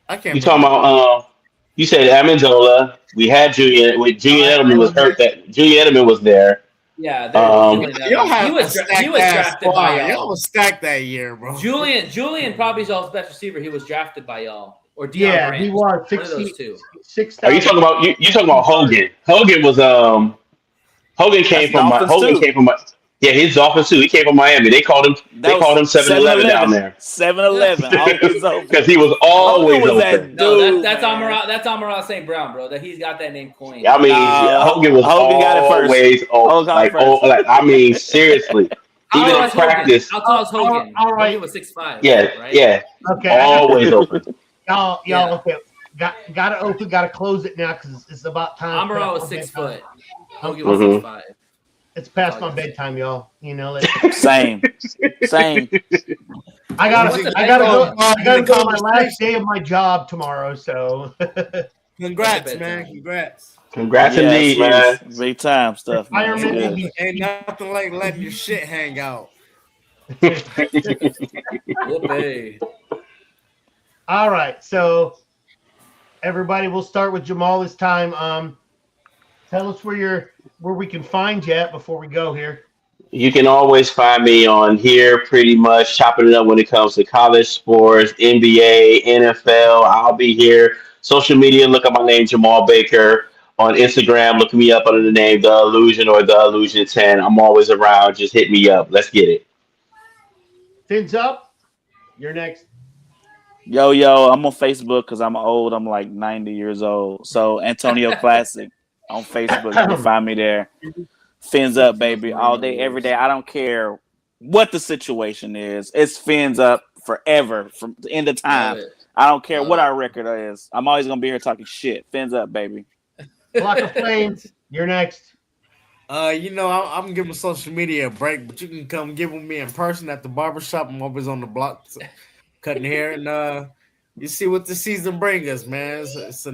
I can't. You talking about? You said Amendola. We had Julian. Julian Edelman was hurt. That Julian Edelman was there. Yeah, he was drafted by y'all. Y'all was stacked that year, bro. Julian probably is y'all's best receiver. He was drafted by y'all. Or Deion Branch. He was one of those two. 6,000. Are you talking about? You talking about Hogan? Hogan was Hogan came from yeah, his Dolphins too. He came from Miami. They called him 7-Eleven down there. 7-Eleven, always open. Because he was always open. That's Amara St. Brown, bro. That he's got that name coined. I mean, Hogan was got it first. always open. I mean, seriously. Even in practice. How tall is Hogan? All right. He was 6'5". Yeah, right? yeah. Okay. Always open. Y'all, okay. Got to open. Got to close it now because it's about time. Amara was 6 foot. Hogan was 6'5". It's past my bedtime, y'all. You know. Same. I gotta go my last day of my job tomorrow. So, congrats, man. Congrats indeed, man. Big time stuff. Man. Ain't nothing like letting your shit hang out. All right, so everybody, we'll start with Jamal this time. Tell us where we can find you at before we go here. You can always find me on here, pretty much chopping it up when it comes to college sports, NBA, NFL. I'll be here. Social media, look up my name, Jamal Baker. On Instagram, look me up under the name The Illusion or The Illusion 10. I'm always around. Just hit me up. Let's get it. Fins up. You're next. Yo, I'm on Facebook because I'm old. I'm like 90 years old. So Antonio Classic on Facebook. You can find me there. Fins up, baby, all day, every day. I don't care what the situation is. It's fins up forever from the end of time. I don't care what our record is. I'm always gonna be here talking shit. Fins up, baby. Block of Flames. You're next. I'm giving social media a break, but you can come get with me in person at the barbershop. I'm always on the block cutting hair, and you see what the season brings us, man. It's a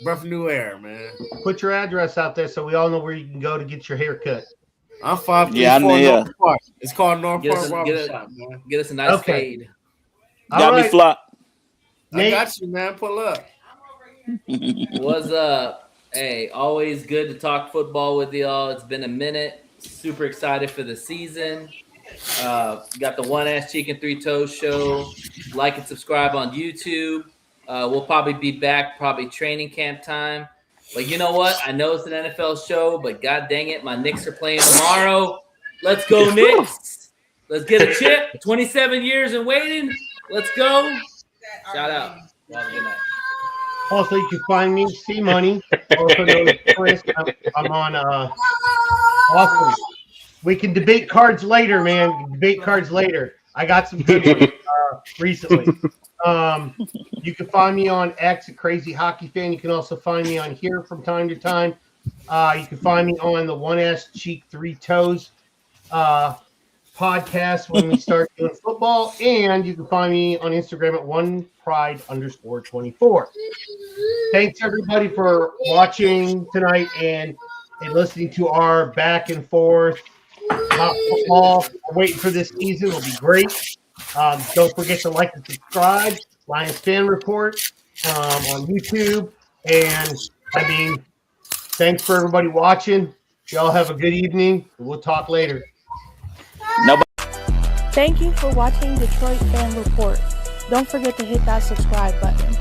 breath of new air, man. Put your address out there so we all know where you can go to get your hair cut. I'm 534 North Park. It's called North Park Barbershop, man. Get us a nice fade. Got me flop. I got you, man. Pull up. What's up? Hey, always good to talk football with y'all. It's been a minute. Super excited for the season. Got the One Ass Cheek and Three Toes show. Like and subscribe on YouTube. We'll probably be back, training camp time. But you know what? I know it's an NFL show, but god dang it, my Knicks are playing tomorrow. Let's go, Knicks. Let's get a chip. 27 years and waiting. Let's go. Shout out. Have a good night. Also, you can find me, C Money. Also known as Chris. I'm on Awesome. We can debate cards later, man. Debate cards later. I got some good ones recently. You can find me on X, a Crazy Hockey Fan. You can also find me on here from time to time. You can find me on the One Ass Cheek, Three Toes podcast when we start doing football. And you can find me on Instagram at OnePride_24. Thanks, everybody, for watching tonight and listening to our back and forth about football. We're waiting for this season. It'll be great. Don't forget to like and subscribe. Lions Fan Report on YouTube. And, thanks for everybody watching. Y'all have a good evening. We'll talk later. Thank you for watching Detroit Fan Report. Don't forget to hit that subscribe button.